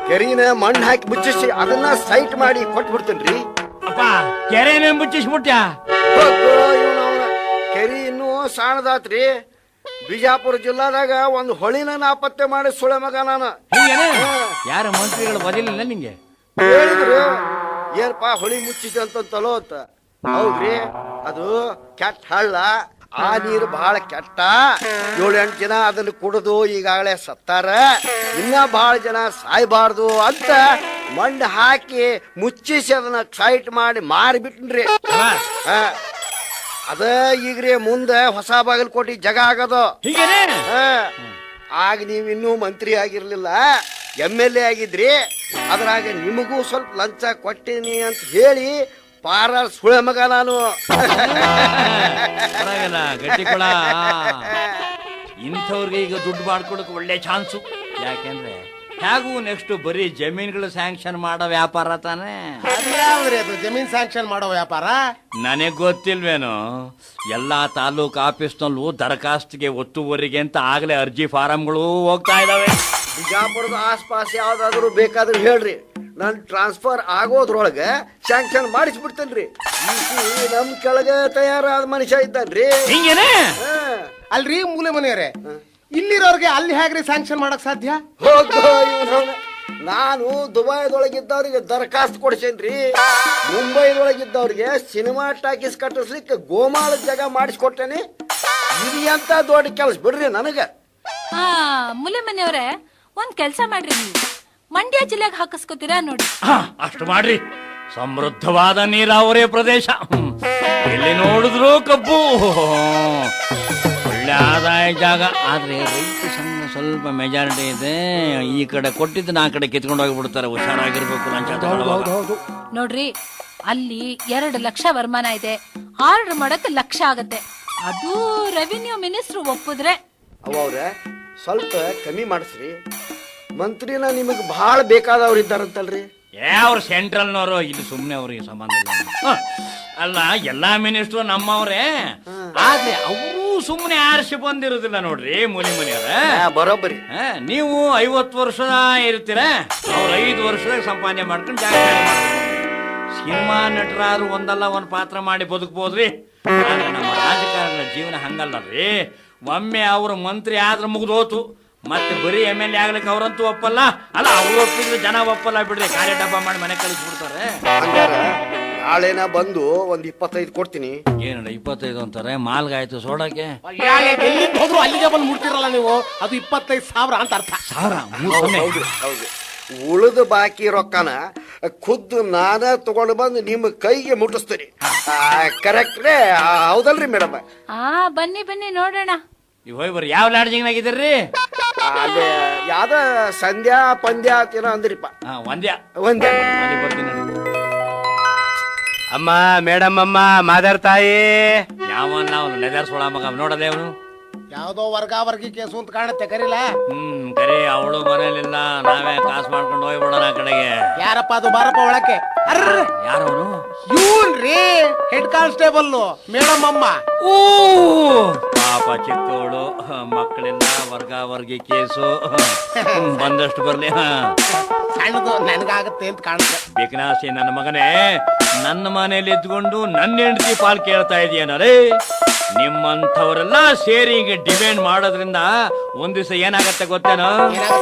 ಕೆರಿನ ಮಣ್ಣು ಹಾಕಿ ಮುಚ್ಚಿಸಿ ಅದನ್ನ ಸೈಟ್ ಮಾಡಿ ಕೊಟ್ಬಿಡ್ತೀನಿ. ಅಪ್ಪ, ಕೆರೆನೇ ಮುಚ್ಚಿಸ್ಬಿಟ್ಯಾ? ಕೆರಿ ಇನ್ನೂ ಸಾಣದಾತ್ರಿ. ಬಿಜಾಪುರ ಜಿಲ್ಲಾದಾಗ ಒಂದು ಹೊಳಿನ ನಾಪತ್ತೆ ಮಾಡಿ ಸುಳೆ ಮಗ ನಾನು. ಯಾರ ಮಂತ್ರಿಗಳು ಬದಿಲಿಲ್ಲ ನಿಂಗೆ? ಹೇಳಿದ್ರು ಏನಪ್ಪಾ ಹೊಳಿ ಮುಚ್ಚಿದೆ ಅಂತ ತಲೋ ಅಂತ. ಹೌದ್ರಿ, ಅದು ಕೆಟ್ಟ ಹಳ್ಳ. ಆ ನೀರು ಬಹಳ ಕೆಟ್ಟ. 7-8 ಜನ ಅದನ್ನು ಕುಡಿದು ಈಗಾಗಲೇ ಸತ್ತಾರ. ಇನ್ನ ಬಹಳ ಜನ ಸಾಯ್ಬಾರ್ದು ಅಂತ ಮಣ್ಣು ಹಾಕಿ ಮುಚ್ಚಿಸಿ ಅದನ್ನ ಸೈಟ್ ಮಾಡಿ ಮಾರಿಬಿಟ್ನ್ರಿ. ಅದ ಈಗ್ರಿ ಮುಂದೆ ಹೊಸ ಬಾಗಲಕೋಟೆ ಜಾಗ ಆಗದು. ಆಗ ನೀವಿನ್ನೂ ಮಂತ್ರಿ ಆಗಿರ್ಲಿಲ್ಲ, MLA ಆಗಿದ್ರಿ. ಅದ್ರಾಗ ನಿಮಗೂ ಸ್ವಲ್ಪ ಲಂಚ ಕೊಟ್ಟಿನಿ ಅಂತ ಹೇಳಿ ಪಾರ ಸುಳೆ ಮಗ ನಾನು. ಗಟ್ಟಿಕೊಳ ಇಂಥವ್ರಿಗೆ ಈಗ ದುಡ್ಡು ಮಾಡ್ಕೊಳಕ್ ಒಳ್ಳೆ ಚಾನ್ಸು. ಯಾಕೆಂದ್ರೆ ಹೇಗೂ ನೆಕ್ಸ್ಟ್ ಬರೀ ಜಮೀನುಗಳು ಸ್ಯಾಂಕ್ಷನ್ ಮಾಡೋ ವ್ಯಾಪಾರ ತಾನೇ. ಅದು ಜಮೀನ್ ಸ್ಯಾಂಕ್ಷನ್ ಮಾಡೋ ವ್ಯಾಪಾರ ನನಗ್ ಗೊತ್ತಿಲ್ವೇನೋ. ಎಲ್ಲಾ ತಾಲೂಕು ಆಫೀಸ್ನಲ್ಲೂ ದರಖಾಸ್ತಿಗೆ ಒತ್ತುವರಿಗೆ ಅಂತ ಆಗ್ಲೇ ಅರ್ಜಿ ಫಾರಂಗಳು ಹೋಗ್ತಾ ಇದಾವೆ. ಬಿಜಾಪುರದ ಆಸ್ಪಾಸ್ ಯಾವ್ದಾದ್ರು ಬೇಕಾದ್ರೂ ಹೇಳ್ರಿ, ನನ್ ಟ್ರಾನ್ಸ್ಫರ್ ಆಗೋದ್ರೊಳಗೆ ಸ್ಯಾಂಕ್ಷನ್ ಮಾಡಿಸ್ಬಿಡ್ತೇನ್ರಿ. ನಮ್ ಕೆಳಗೆ ತಯಾರಾದ ಮನುಷ್ಯ ಇದ್ದಾನ್ರಿ. ಹಿಂಗೇನೆ ಅಲ್ರಿ ಮೂಲೆ ಮನೆಯವರೇ, ಇಲ್ಲಿರೋರ್ಗೆ ಅಲ್ಲಿ ಹೇಗ್ರಿ ಸ್ಯಾಂಕ್ಷನ್ ಮಾಡಕ್ ಸಾಧ್ಯ? ನಾನು ದುಬೈದೊಳಗಿದ್ದವ್ರಿಗೆ ದರಖಾಸ್ತು ಕೊಡ್ಸೇನ್ರಿ. ಮುಂಬೈದೊಳಗಿದ್ದವ್ರಿಗೆ ಸಿನಿಮಾ ಟಾಕೀಸ್ ಕಟ್ಟಿಸ್ಲಿಕ್ಕೆ ಗೋಮಾಳ ಜಾಗ ಮಾಡಿಸ್ಕೊಟ್ಟೇನಿ. ಇದು ಎಂತ ದೊಡ್ಡ ಕೆಲಸ ಬಿಡ್ರಿ ನನಗ. ಆ ಮುಲೆ ಮನೆಯವ್ರೆ, ಒಂದ್ ಕೆಲ್ಸ ಮಾಡ್ರಿ, ನೀವು ಮಂಡ್ಯ ಜಿಲ್ಲೆಗೆ ಹಾಕಿಸ್ಕೊತೀರಾ ನೋಡಿ. ಅಷ್ಟು ಮಾಡ್ರಿ. ಸಮೃದ್ಧವಾದ ನೀರಾವರಿ ಪ್ರದೇಶ, ಎಲ್ಲಿ ನೋಡಿದ್ರು ಕಬ್ಬು, ಒಳ್ಳೆ ಆದಾಯ ಜಾಗ. ಆದ್ರೆ ರೈತ ಸಂಘ ಸ್ವಲ್ಪ ಮೆಜಾರಿಟಿ ಇದೆ. ಈ ಕಡೆ ಕೊಟ್ಟಿದ್ದನ್ನ ಆ ಕಡೆ ಕಿತ್ಕೊಂಡು ಹೋಗ್ಬಿಡ್ತಾರೆ. ಹುಷಾರಾಗಿರ್ಬೇಕು ಲಂಚ ತಗೊಳ್ಳುವಾಗ. ನೋಡ್ರಿ, ಅಲ್ಲಿ 2 ಲಕ್ಷ ವರಮಾನ ಇದೆ, ಆರ್ಡರ್ ಮಾಡಕ್ಕೆ ಲಕ್ಷ ಆಗತ್ತೆ. ಅದು ರೆವಿನ್ಯೂ ಮಿನಿಸ್ಟ್ರು ಒಪ್ಪಿದ್ರೆ. ಅವ್ರೆ ಸ್ವಲ್ಪ ಕಮ್ಮಿ ಮಾಡಿಸ್ರಿ. ಮಂತ್ರಿನ ನಿಮಗ್ ಬಹಳ ಬೇಕಾದವ್ರು ಇದ್ದಾರಂತಲ್ರಿ. ಅವ್ರು ಸೆಂಟ್ರಲ್ನವರು, ಇಲ್ಲಿ ಸುಮ್ನೆ ಅವ್ರಿಗೆ ಸಂಬಂಧ ಇಲ್ಲ. ಅಲ್ಲ, ಎಲ್ಲಾ ಮಿನಿಸ್ಟ್ರು ನಮ್ಮವ್ರೆ, ಆದ್ರೆ ಅವರು ಸುಮ್ನೆ ಆರಿಸಿ ಬಂದಿರುದಿಲ್ಲ ನೋಡ್ರಿ ಮೂಲಿ ಮನೆಯವ್ರ. ಬರೋಬ್ಬರಿ. ನೀವು 50 ವರ್ಷ ಇರ್ತೀರ, ಅವ್ರು 5 ವರ್ಷದಾಗ ಸಂಪಾದನೆ ಮಾಡ್ಕೊಂಡು ಜಾಗ ಸಿನಿಮಾ ನಟರಾದ್ರು ಒಂದಲ್ಲ ಒಂದ್ ಪಾತ್ರ ಮಾಡಿ ಬದುಕ್ಬೋದ್ರಿ. ಆದ್ರೆ ನಮ್ಮ ರಾಜಕಾರಣದ ಜೀವನ ಹಂಗಲ್ಲರಿ. ಒಮ್ಮೆ ಅವ್ರ ಮಂತ್ರಿ ಆದ್ರೆ ಮುಗ್ದೋತು, ಮತ್ತೆ ಬರೀ MLA ಆಗ್ಲಿಕ್ಕೆ ಅವ್ರಂತೂ ಒಪ್ಪಲ್ಲ. ಅಲ್ಲ, ಅವ್ರು ಒಪ್ಪಿದ್ರೆ ಜನ ಒಪ್ಪಲ್ಲ ಬಿಡ್ರಿ. ಕಾರ್ಯ ಡಬ್ಬ ಮಾಡಿ ಮನೆ ಕಳಿಸ್ಬಿಡ್ತಾರೆ. ನಾಳೆನ ಬಂದು ಒಂದ್ 25 ಕೊಡ್ತೀನಿ. ಏನಲ್ಲ 25 ಅಂತಾರೆ? ಮಾಲ್ಗಾಯ್ತು ಸೋಡಕ್ಕೆ. ಎಲ್ಲಿಂದ ಹೋದ್ರು ಅಲ್ಲಿಗೆ ಬಂದು ಮುಟ್ತಿರಲ್ಲ ನೀವು. ಅದು 25,000 ಅಂತ ಅರ್ಥ. ಹೌದು. ಉಳಿದ ಬಾಕಿ ರೊಕ್ಕನ ಖುದ್ದು ನಾನ ತಗೊಂಡು ಬಂದು ನಿಮ್ಮ ಕೈಗೆ ಮುಟ್ಟಿಸ್ತೀನಿ. ಕರೆಕ್ಟ್ ರೇ? ಹೌದಲ್ರಿ ಮೇಡಮ್? ಬನ್ನಿ ಬನ್ನಿ ನೋಡೋಣ. ನೀವು ಹೋಗಿ ಬರ್ರಿ. ಯಾವ ಲಾಡ್ಜಿಂಗ್ನಾಗಿದ್ದೀರಿ? ಅದೇ ಯಾವ್ದ ಸಂಧ್ಯಾ ಪಂದ್ಯ ಏನೋ ಅಂದ್ರಿಪ್ಪ. ಒಂದ್ಯಾ ಅಲ್ಲಿ ಬರ್ತೀನಿ. ಅಮ್ಮ, ಮೇಡಮ್ ಅಮ್ಮ, ಮಾದರ್ ತಾಯಿ. ಯಾವನ್ನ ಅವನು ಲೆದರ್ ಸೋಳ ಮಗ ನೋಡದೆ ಅವನು. ಯಾವ್ದೋ ವರ್ಗಾವರ್ಗಿ ಕೇಸು ಅಂತ ಕಾಣುತ್ತೆ, ಕರೀಲ. ಕರಿ, ಅವಳು ಮನೇಲಿಲ್ಲ, ನಾವೇ ಕಾಸು ಮಾಡ್ಕೊಂಡು ಹೋಗ್ಬಿಡೋಣ ಆ ಕಡೆಗೆ. ಯಾರಪ್ಪ ಅದು? ಬಾರಪ್ಪ ಒಳಕ್ಕೆ. ಯಾರವನು? ಇವ್ನ್ರಿ ಹೆಡ್ ಕಾನ್ಸ್ಟೇಬಲ್ ಮೇಡಮ್ ಅಮ್ಮ. ಓ ಪಾಪ ಚಿಕ್ಕವಳು, ಮಕ್ಕಳಿಲ್ಲ, ವರ್ಗಾವರ್ಗಿ ಕೇಸು ಬಂದಷ್ಟು ಬರ್ಲಿ. ಸಣ್ಣದು ನನಗಾಗತ್ತೆ ಅಂತ ಕಾಣುತ್ತೆ. ಬೇಕನಾಸಿ ನನ್ನ ಮಗನೇ, ನನ್ನ ಮನೇಲಿ ಇದ್ಕೊಂಡು ನನ್ನ ಹೆಂಡತಿ ಪಾಲ್ ಕೇಳ್ತಾ ಇದೀಯನರೇ. ನಿಮ್ಮಂಥವರೆಲ್ಲ ಸೇರಿ ಈಗ ಡಿಮ್ಯಾಂಡ್ ಮಾಡೋದ್ರಿಂದ ಒಂದ್ ದಿವಸ ಏನಾಗತ್ತೆ ಗೊತ್ತೇನೋ?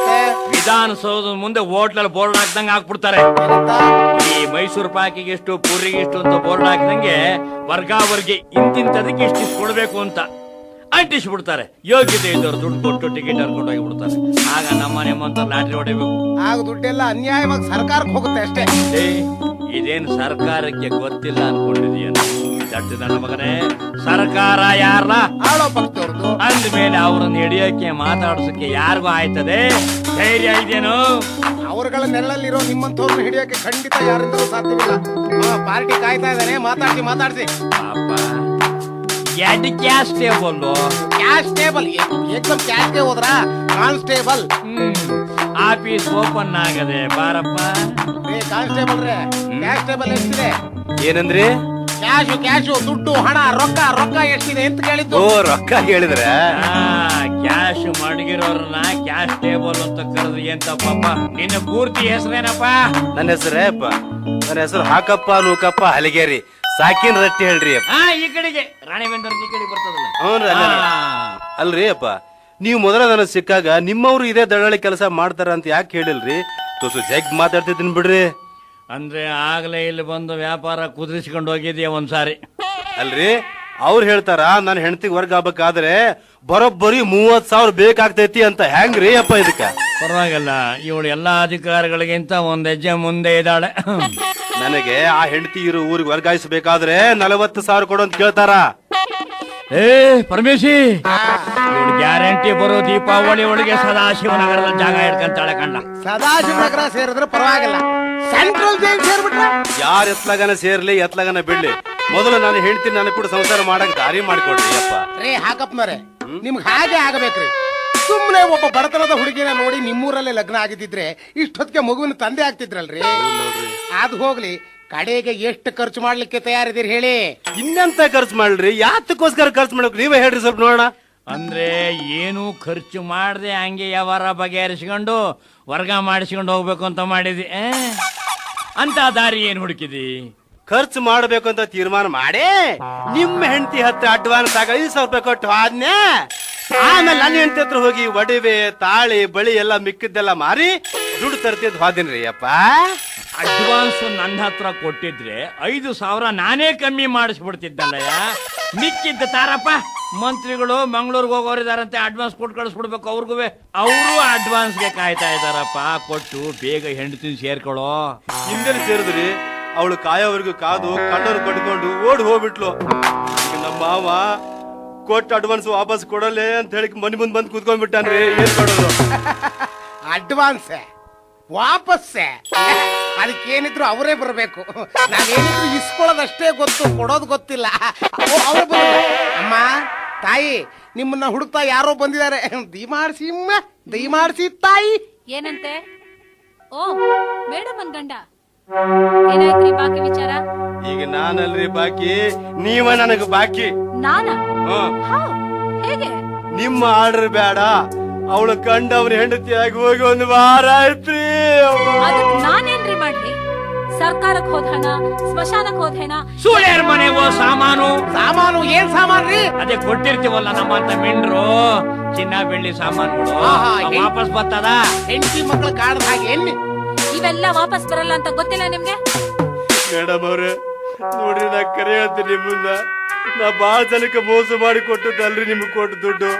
ವಿಧಾನಸೌಧದ ಮುಂದೆ ಹೋಟ್ಲಲ್ಲಿ ಬೋರ್ಡ್ ಹಾಕ್ದಂಗೆ ಹಾಕ್ಬಿಡ್ತಾರೆ. ಈ ಮೈಸೂರು ಪಾಕಿಗೆ ಎಷ್ಟು, ಪೂರಿಗೆ ಎಷ್ಟು ಅಂತ ಬೋರ್ಡ್ ಹಾಕಿದಂಗೆ ವರ್ಗಾವರ್ಗಿ ಇಂತಿಂತದಕ್ಕೆ ಇಷ್ಟಿಷ್ಟು ಕೊಡ್ಬೇಕು ಅಂತ ಅಂಟಿಸ್ಬಿಡ್ತಾರೆ. ಯೋಗ್ಯತೆ ಇದ್ದವ್ರು ದುಡ್ಡು ಕೊಟ್ಟು ಟಿಕೆಟ್ ಹರ್ಕೊಂಡು ಹೋಗಿಬಿಡ್ತಾರೆ. ಆಗ ನಮ್ಮನೆ ಅಂತ ಲಾಟ್ರಿ ಹೊಡಿಬೇಕು. ಆಗ ದುಡ್ಡೆಲ್ಲ ಅನ್ಯಾಯವಾಗಿ ಸರ್ಕಾರಕ್ಕೆ ಹೋಗುತ್ತೆ ಅಷ್ಟೇ. ಇದೇನು ಸರ್ಕಾರಕ್ಕೆ ಗೊತ್ತಿಲ್ಲ ಅನ್ಕೊಂಡಿದೀಯನ? ದಟ್ಟು ನನ್ನ ಮಗನೇ, ಸರ್ಕಾರ ಯಾರಲ್ಲ ಆಳೋ ಪಕ್ಷದವ್ರದ್ದು ಅಂದ್ಮೇಲೆ ಅವ್ರನ್ನ ಹಿಡಿಯೋಕೆ ಮಾತಾಡ್ಸಕ್ಕೆ ಯಾರಿಗೂ ಆಯ್ತದೆ? ಧೈರ್ಯ ಇದೆಯೇನು? ಅವರುಗಳ ನೆರಳಲ್ಲಿರೋ ನಿಮ್ಮಂಥವ್ರನ್ನ ಹಿಡಿಯೋಕೆ ಖಂಡಿತ ಯಾರಿಂದಲೂ ಸಾಧ್ಯವಿಲ್ಲ. ಪಾರ್ಟಿ ಕಾಯ್ತಾ ಇದ್ದಾನೆ, ಮಾತಾಡ್ಸಿ. ಪಾಪ ಕ್ಯಾಶ್ ಟೇಬಲ್ ಏಕದಮ್ ಕ್ಯಾಶ್ಗೆ ಹೋದ್ರ ಕಾನ್ಸ್ಟೇಬಲ್. ಆಫೀಸ್ ಓಪನ್ ಆಗದೆ ಬಾರಪ್ಪ. ಕಾನ್ಸ್ಟೇಬಲ್ ರೇ, ಕ್ಯಾಶ್ ಟೇಬಲ್ ಎಷ್ಟಿದೆ? ಏನಂದ್ರಿ? ಕ್ಯಾಶು ದುಡ್ಡು, ಹಣ, ರೊಕ್ಕ ಎಷ್ಟಿದೆ ಅಂತ ಕೇಳಿದ್ದು. ಓ, ರೊಕ್ಕ ಹೇಳಿದ್ರೆ ಕ್ಯಾಶ್ ಮಡಗಿರೋರ್ನ ಕ್ಯಾಶ್ ಟೇಬಲ್ ಅಂತ ಕರೆದ್ರಿ ಅಂತ ಪಾಪ. ನಿನ್ನ ಪೂರ್ತಿ ಹೆಸರೇನಪ್ಪ? ನನ್ನ ಹೆಸರು ಹಾಕಪ್ಪ ನೂಕಪ್ಪ ಹಲಗೇರಿ. ಸಾಕಿನ ರಟ್ಟಿ ಹೇಳ್ರಿ ಅಪ್ಪ. ಈ ಕಡೆಗೆ ರಾಣಿಬೆನ್ನೂರು ಈ ಕಡೆ ಬರ್ತದಲ್ಲ. ಅಲ್ರಿ ಅಪ್ಪ, ನೀವು ಮೊದಲ ನನಗೆ ಸಿಕ್ಕಾಗ ನಿಮ್ಮವ್ರು ಇದೇ ದಳ್ಳಾಳಿ ಕೆಲಸ ಮಾಡ್ತಾರ ಅಂತ ಯಾಕೆ ಹೇಳಿಲ್ರಿ? ತುಸು ಜಗ್ ಮಾತಾಡ್ತಿದ್ದೀನಿ ಬಿಡ್ರಿ. ಅಂದ್ರೆ ಆಗ್ಲೇ ಇಲ್ಲಿ ಬಂದು ವ್ಯಾಪಾರ ಕುದುರಿಸ್ಕೊಂಡು ಹೋಗಿದ್ಯಾ ಒಂದ್ಸಾರಿ? ಅಲ್ರಿ, ಅವ್ರು ಹೇಳ್ತಾರ ನನ್ನ ಹೆಂಡತಿಗೆ ವರ್ಗ ಆಗ್ಬೇಕಾದ್ರೆ ಬರೋಬ್ಬರಿ 30,000 ಬೇಕಾಗ್ತೈತಿ ಅಂತ. ಹೆಂಗ್ರಿ ಅಪ್ಪ ಇದಕ್ಕ? ಪರವಾಗಿಲ್ಲ, ಇವಳು ಎಲ್ಲಾ ಅಧಿಕಾರಿಗಳಿಗಿಂತ ಒಂದ್ ಹೆಜ್ಜೆ ಮುಂದೆ ಇದ್ದಾಳೆ. ನನಗೆ ಆ ಹೆಂಡತಿ ಇರೋ ಊರಿಗೆ ವರ್ಗಾಯಿಸಬೇಕಾದ್ರೆ 40,000 ಕೊಡು ಅಂತ ಕೇಳ್ತಾರ. ಪರಮೇಶಿ, ಇವಳು ಗ್ಯಾರಂಟಿ ಬರೋ ದೀಪಾವಳಿ ಒಳಗೆ ಸದಾಶಿವನಗರದ ಜಾಗ ಹಿಡ್ಕಂತಾಳೆ ಕಂಡ. ಸದಾಶಿವನಗರ ಸೇರಿದ್ರೆ ಪರವಾಗಿಲ್ಲ, ಸೆಂಟ್ರಲ್ ಜೈಲ್ ಸೇರ್ಬಿಟ್ರೆ ಯಾರ ಎತ್ಲಾಗನ ಸೇರ್ಲಿ ಎತ್ಲಾಗನ ಬಿಡ್ಲಿ, ಮೊದಲು ನಾನು ಹೆಂಡತಿ ನನಗೆ ಕೂಡ ಸಂಸಾರ ಮಾಡಕ್ ದಾರಿ ಮಾಡ್ಕೊಡ್ರಿ ಅಪ್ಪ. ರೇ ಹಾಕಪ್ಪನವ್ರೆ, ನಿಮ್ಗೆ ಹಾಗೆ ಆಗಬೇಕ್ರಿ. ಸುಮ್ಮನೆ ಒಬ್ಬ ಬಡತನದ ಹುಡುಗಿನ ನೋಡಿ ನಿಮ್ಮೂರಲ್ಲೇ ಲಗ್ನ ಆಗಿದ್ದಿದ್ರೆ ಇಷ್ಟೊತ್ತಿಗೆ ಮಗುವಿನ ತಂದೆ ಆಗ್ತಿದ್ರಲ್ರಿ. ಅದು ಹೋಗ್ಲಿ, ಕಡೆಗೆ ಎಷ್ಟು ಖರ್ಚು ಮಾಡ್ಲಿಕ್ಕೆ ತಯಾರಿದ್ದೀರಿ ಹೇಳಿ? ಇನ್ನೆಂತ ಖರ್ಚು ಮಾಡ್ರಿ? ಯಾತಕ್ಕೋಸ್ಕರ ಖರ್ಚು ಮಾಡ್ಬೇಕು ನೀವೇ ಹೇಳ್ರಿ ಸ್ವಲ್ಪ ನೋಡೋಣ. ಅಂದ್ರೆ ಏನು ಖರ್ಚು ಮಾಡದೆ ಹಂಗೆ ವ್ಯವಹಾರ ಬಗೆಹರಿಸ್ಕೊಂಡು ವರ್ಗ ಮಾಡಿಸ್ಕೊಂಡು ಹೋಗ್ಬೇಕು ಅಂತ ಮಾಡಿದಿ ಅಂತ ದಾರಿ ಏನ್ ಹುಡುಕಿದಿ? ಖರ್ಚು ಮಾಡ್ಬೇಕು ಅಂತ ತೀರ್ಮಾನ ಮಾಡಿ ನಿಮ್ಮ ಹೆಂಡತಿ ಹತ್ರ ಅಡ್ವಾನ್ಸ್ ಆಗ 5,000 ರೂಪಾಯಿ ಕೊಟ್ಟು ಆದ್ನೆ. ಆಮೇಲೆ ನನ್ನ ಹೆಂಡತಿ ಹತ್ರ ಹೋಗಿ ಒಡವೆ, ತಾಳಿ, ಬಳಿ ಎಲ್ಲ ಮಿಕ್ಕಿದ್ದೆಲ್ಲ ಮಾರಿ ದುಡ್ಡು ತರ್ತಿದ್ ಹೋದಿನ್ರಿ ಅಪ್ಪ. ಅಡ್ವಾನ್ಸ್ ನನ್ನ ಹತ್ರ ಕೊಟ್ಟಿದ್ರೆ 5,000 ನಾನೇ ಕಮ್ಮಿ ಮಾಡಿಸ್ಬಿಡ್ತಿದ್ದಲ್ಲಯ್ಯ. ಮಿಕ್ಕಿದ್ದ ತಾರಪ್ಪ ಮಂತ್ರಿಗಳು ಮಂಗಳೂರಿಗೆ ಹೋಗೋರಿದಾರಂತೆ ಅಡ್ವಾನ್ಸ್ ಕೊಟ್ಟು ಕಳಿಸ್ಬಿಡ್ಬೇಕು ಅವ್ರಿಗೂ ಅವರು ಅಡ್ವಾನ್ಸ್ಗೆ ಕಾಯ್ತಾ ಇದಾರಪ್ಪ. ಕೊಟ್ಟು ಬೇಗ ಹೆಂಡತಿನ ಸೇರ್ಕೊಳ್ಳೋ. ಹಿಂದೆಲ್ಲಿ ಸೇರಿದ್ರಿ ಅವಳು ಕಾಯೋವರೆಗೂ ಕಾದು ಕಣ್ಣರು ಕಟ್ಕೊಂಡು ಓಡಿ ಹೋಗ್ಬಿಟ್ಲು. ಈಗ ನಮ್ಮ ಮಾವ ಕೊಟ್ಟು ಅಡ್ವಾನ್ಸ್ ವಾಪಸ್ ಕೊಡಲೇ ಅಂತ ಹೇಳಿ ಮನೆ ಮುಂದೆ ಬಂದು ಕೂತ್ಕೊಂಡ್ಬಿಟ್ಟಾನ್ರಿ. ಏನ್ ಮಾಡೋದು? ಅಡ್ವಾನ್ಸ್ ವಾಪಸ್ಸೆ ಅದಕ್ಕೇನಿದ್ರು ಅವರೇ ಬರಬೇಕು. ನಾವೇನಿದ್ರು ಇಸ್ಕೊಳ್ಳೋದಷ್ಟೇ ಗೊತ್ತು, ಕೊಡೋದು ಗೊತ್ತಿಲ್ಲ. ಅವ್ರು ಅಮ್ಮ ತಾಯಿ ನಿಮ್ಮನ್ನ ಹುಡುಕ್ತಾ ಯಾರೋ ಬಂದಿದ್ದಾರೆ. ದಯಮಾಡ್ಸಿ ತಾಯಿ. ಏನಂತೆ? ಓ ಮೇಡಮ್ ಅನ್ ಗಂಡ. ಏನಾಯ್ತ್ರಿ ಬಾಕಿ ವಿಚಾರ? ಈಗ ನಾನಲ್ರಿ ಬಾಕಿ, ನೀವ ನನಗ ಬಾಕಿ. ನಾನಾ? ಹ್ಮ್. ಹೌ, ಹೇಗೆ? ನಿಮ್ಮ ಆರ್ಡರ್ ಬೇಡ, ಅವಳು ಕಂಡವ್ರ ಹೆಂಡತಿಯಾಗಿ ಹೋಗಿ 1 ವಾರ ಆಯ್ತ್ರಿ. ಅದಕ್ ನಾನೇನ್ರಿ ಮಾಡ್ಲಿ? ಸರ್ಕಾರಕ್ಕೆ ಹೋದ ಹಣ, ಸ್ಮಶಾನಕ್ಕೆ ಹೋದ ಹಣ. ಸೂಳ್ಯರ ಮನೆಗೋ ಸಾಮಾನು ಏನ್ ಸಾಮಾನ್ರಿ? ಅದೇ ಕೊಟ್ಟಿರ್ತೀವಲ್ಲ ನಮ್ಮಂತ ಮೆಂಡ್ರು ಚಿನ್ನ ಬೆಳ್ಳಿ ಸಾಮಾನುಗಳು ವಾಪಸ್ ಬರ್ತದ. ಹೆಂಡತಿ ಮಕ್ಕಳು ಕಾಡ್ದ ಹಾಗೆ ಎಣ್ಣೆ ಇವೆಲ್ಲ ವಾಪಸ್ ಬರಲ್ಲ ಅಂತ ಗೊತ್ತಿಲ್ಲ ನಿಮ್ಗೆ? ಮೇಡಮ್ ಅವ್ರೆ ನೋಡ್ರಿ, ನಾ ಕರೆ ಹೇಳ್ತೀನಿ ಮುಂದ, ನಾ ಬಾಳ ಜನಕ್ಕೆ ಮೋಸ ಮಾಡಿ ಕೊಟ್ಟದ್ದಲ್ರಿ ನಿಮಗ್ ಕೊಟ್ಟು ದುಡ್ಡು.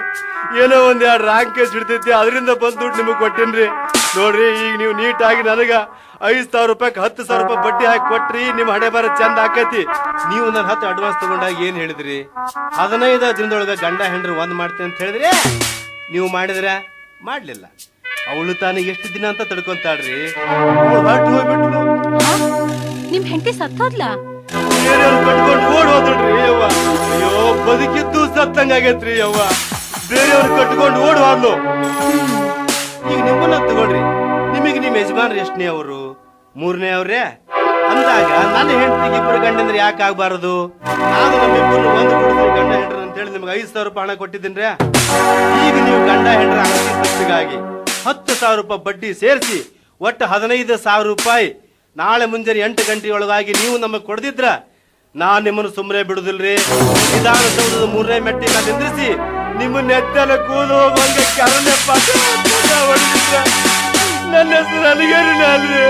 ಏನೋ ಒಂದ್ 2 ರಾಂಗ್ ಕೇಸ್ ಹಿಡ್ತೈತಿ, ಅದರಿಂದ ಬಂದ್ ದುಡ್ಡು ನಿಮಗ್ ಕೊಟ್ಟೇನ್ರಿ. ನೋಡ್ರಿ, ಈಗ ನೀವು ನೀಟಾಗಿ ನನಗ 5,000 ರೂಪಾಯಿ 10,000 ರೂಪಾಯಿ ಬಡ್ಡಿ ಹಾಕಿ ಕೊಟ್ರಿ, ನಿಮ್ ಹಣೆ ಬರ ಚಂದ ಆಕೈತಿ. ನೀವು ನನ್ನ 10 ಅಡ್ವಾನ್ಸ್ ತಗೊಂಡಾಗ ಏನ್ ಹೇಳಿದ್ರಿ? 15 ದಿನದೊಳಗ ಗಂಡ ಹೆಂಡ್ರು ಒಂದ್ ಮಾಡ್ತೀನಿ ಅಂತ ಹೇಳಿದ್ರಿ. ನೀವು ಮಾಡಿದ್ರ? ಮಾಡ್ಲಿಲ್ಲ. ಅವಳು ತಾನು ಎಷ್ಟು ದಿನ ಅಂತ ತಡ್ಕೊಂತಾಳ್ರಿ. ಹೊರಟು ಹೋಗ್ಬಿಟ್ಲು. ನಿಮ್ ಹೆಂಡತಿ ಸತ್ತೋದ್ಲಾ? ಕಟ್ಕೊಂಡು ಓಡ್ ಹೋದ್ರಿ ಯವ್ವ. ಅಯ್ಯೋ, ಬದುಕಿದ್ದು ಸತ್ತಂಗಾಗೈತ್ರಿ ಯವ್ವ. ಬೇರೆಯವ್ರು ಕಟ್ಕೊಂಡು ಓಡ್ ಹೋದ್ಲು. ಈಗ ನಿಮ್ಮನ್ನ ತಗೊಳ್ರಿ, ನಿಮಗೆ ನಿಮ್ ಯಜಮಾನ್ರು ಎಷ್ಟನೇ ಅವರು? 3ನೇ ಅವ್ರೆ ಅಂದಾಗ ನನ್ನ ಹೆಂಡತಿಗೆ 2 ಗಂಡಂದ್ರೆ ಯಾಕೆ ಆಗ್ಬಾರದು? ನಾನು ನಮ್ಮಿಬ್ಬರು ಒಂದು ಕುಡಿದ್ರೆ ಗಂಡ ಹೆಂಡ್ರ ಅಂತ ಹೇಳಿ ನಿಮ್ಗೆ 5,000 ರೂಪಾಯಿ ಹಣ ಕೊಟ್ಟಿದ್ದೀನ್ರಿ. ಈಗ ನೀವು ಗಂಡ ಹೆಂಡ್ರ ಹಣಕ್ಕಾಗಿ 10,000 ರೂಪಾಯಿ ಬಡ್ಡಿ ಸೇರಿಸಿ ಒಟ್ಟು 15,000 ರೂಪಾಯಿ ನಾಳೆ ಮುಂಜಾನೆ 8 ಗಂಟೆಯೊಳಗಾಗಿ ನೀವು ನಮಗೆ ಕೊಡದಿದ್ರ ನಾನ್ ನಿಮ್ಮನ್ನು ಸುಮ್ಮನೆ ಬಿಡುದಿಲ್ರಿ. ವಿಧಾನಸೌಧದ 3ನೇ ಮೆಟ್ಟಿಗೆ ನಿಂದ್ರಿಸಿ ನಿಮ್ಮ ನೆತ್ತಲ ಕೂದು ಹೋಗುವಂಗೆ ಕರನೆ ಪಾಠ ಹೊಡೆದಿದ್ರ ನನ್ನ ಹೆಸರು ಅಲ್ಲಿಗೇರಿನಲ್ರಿ.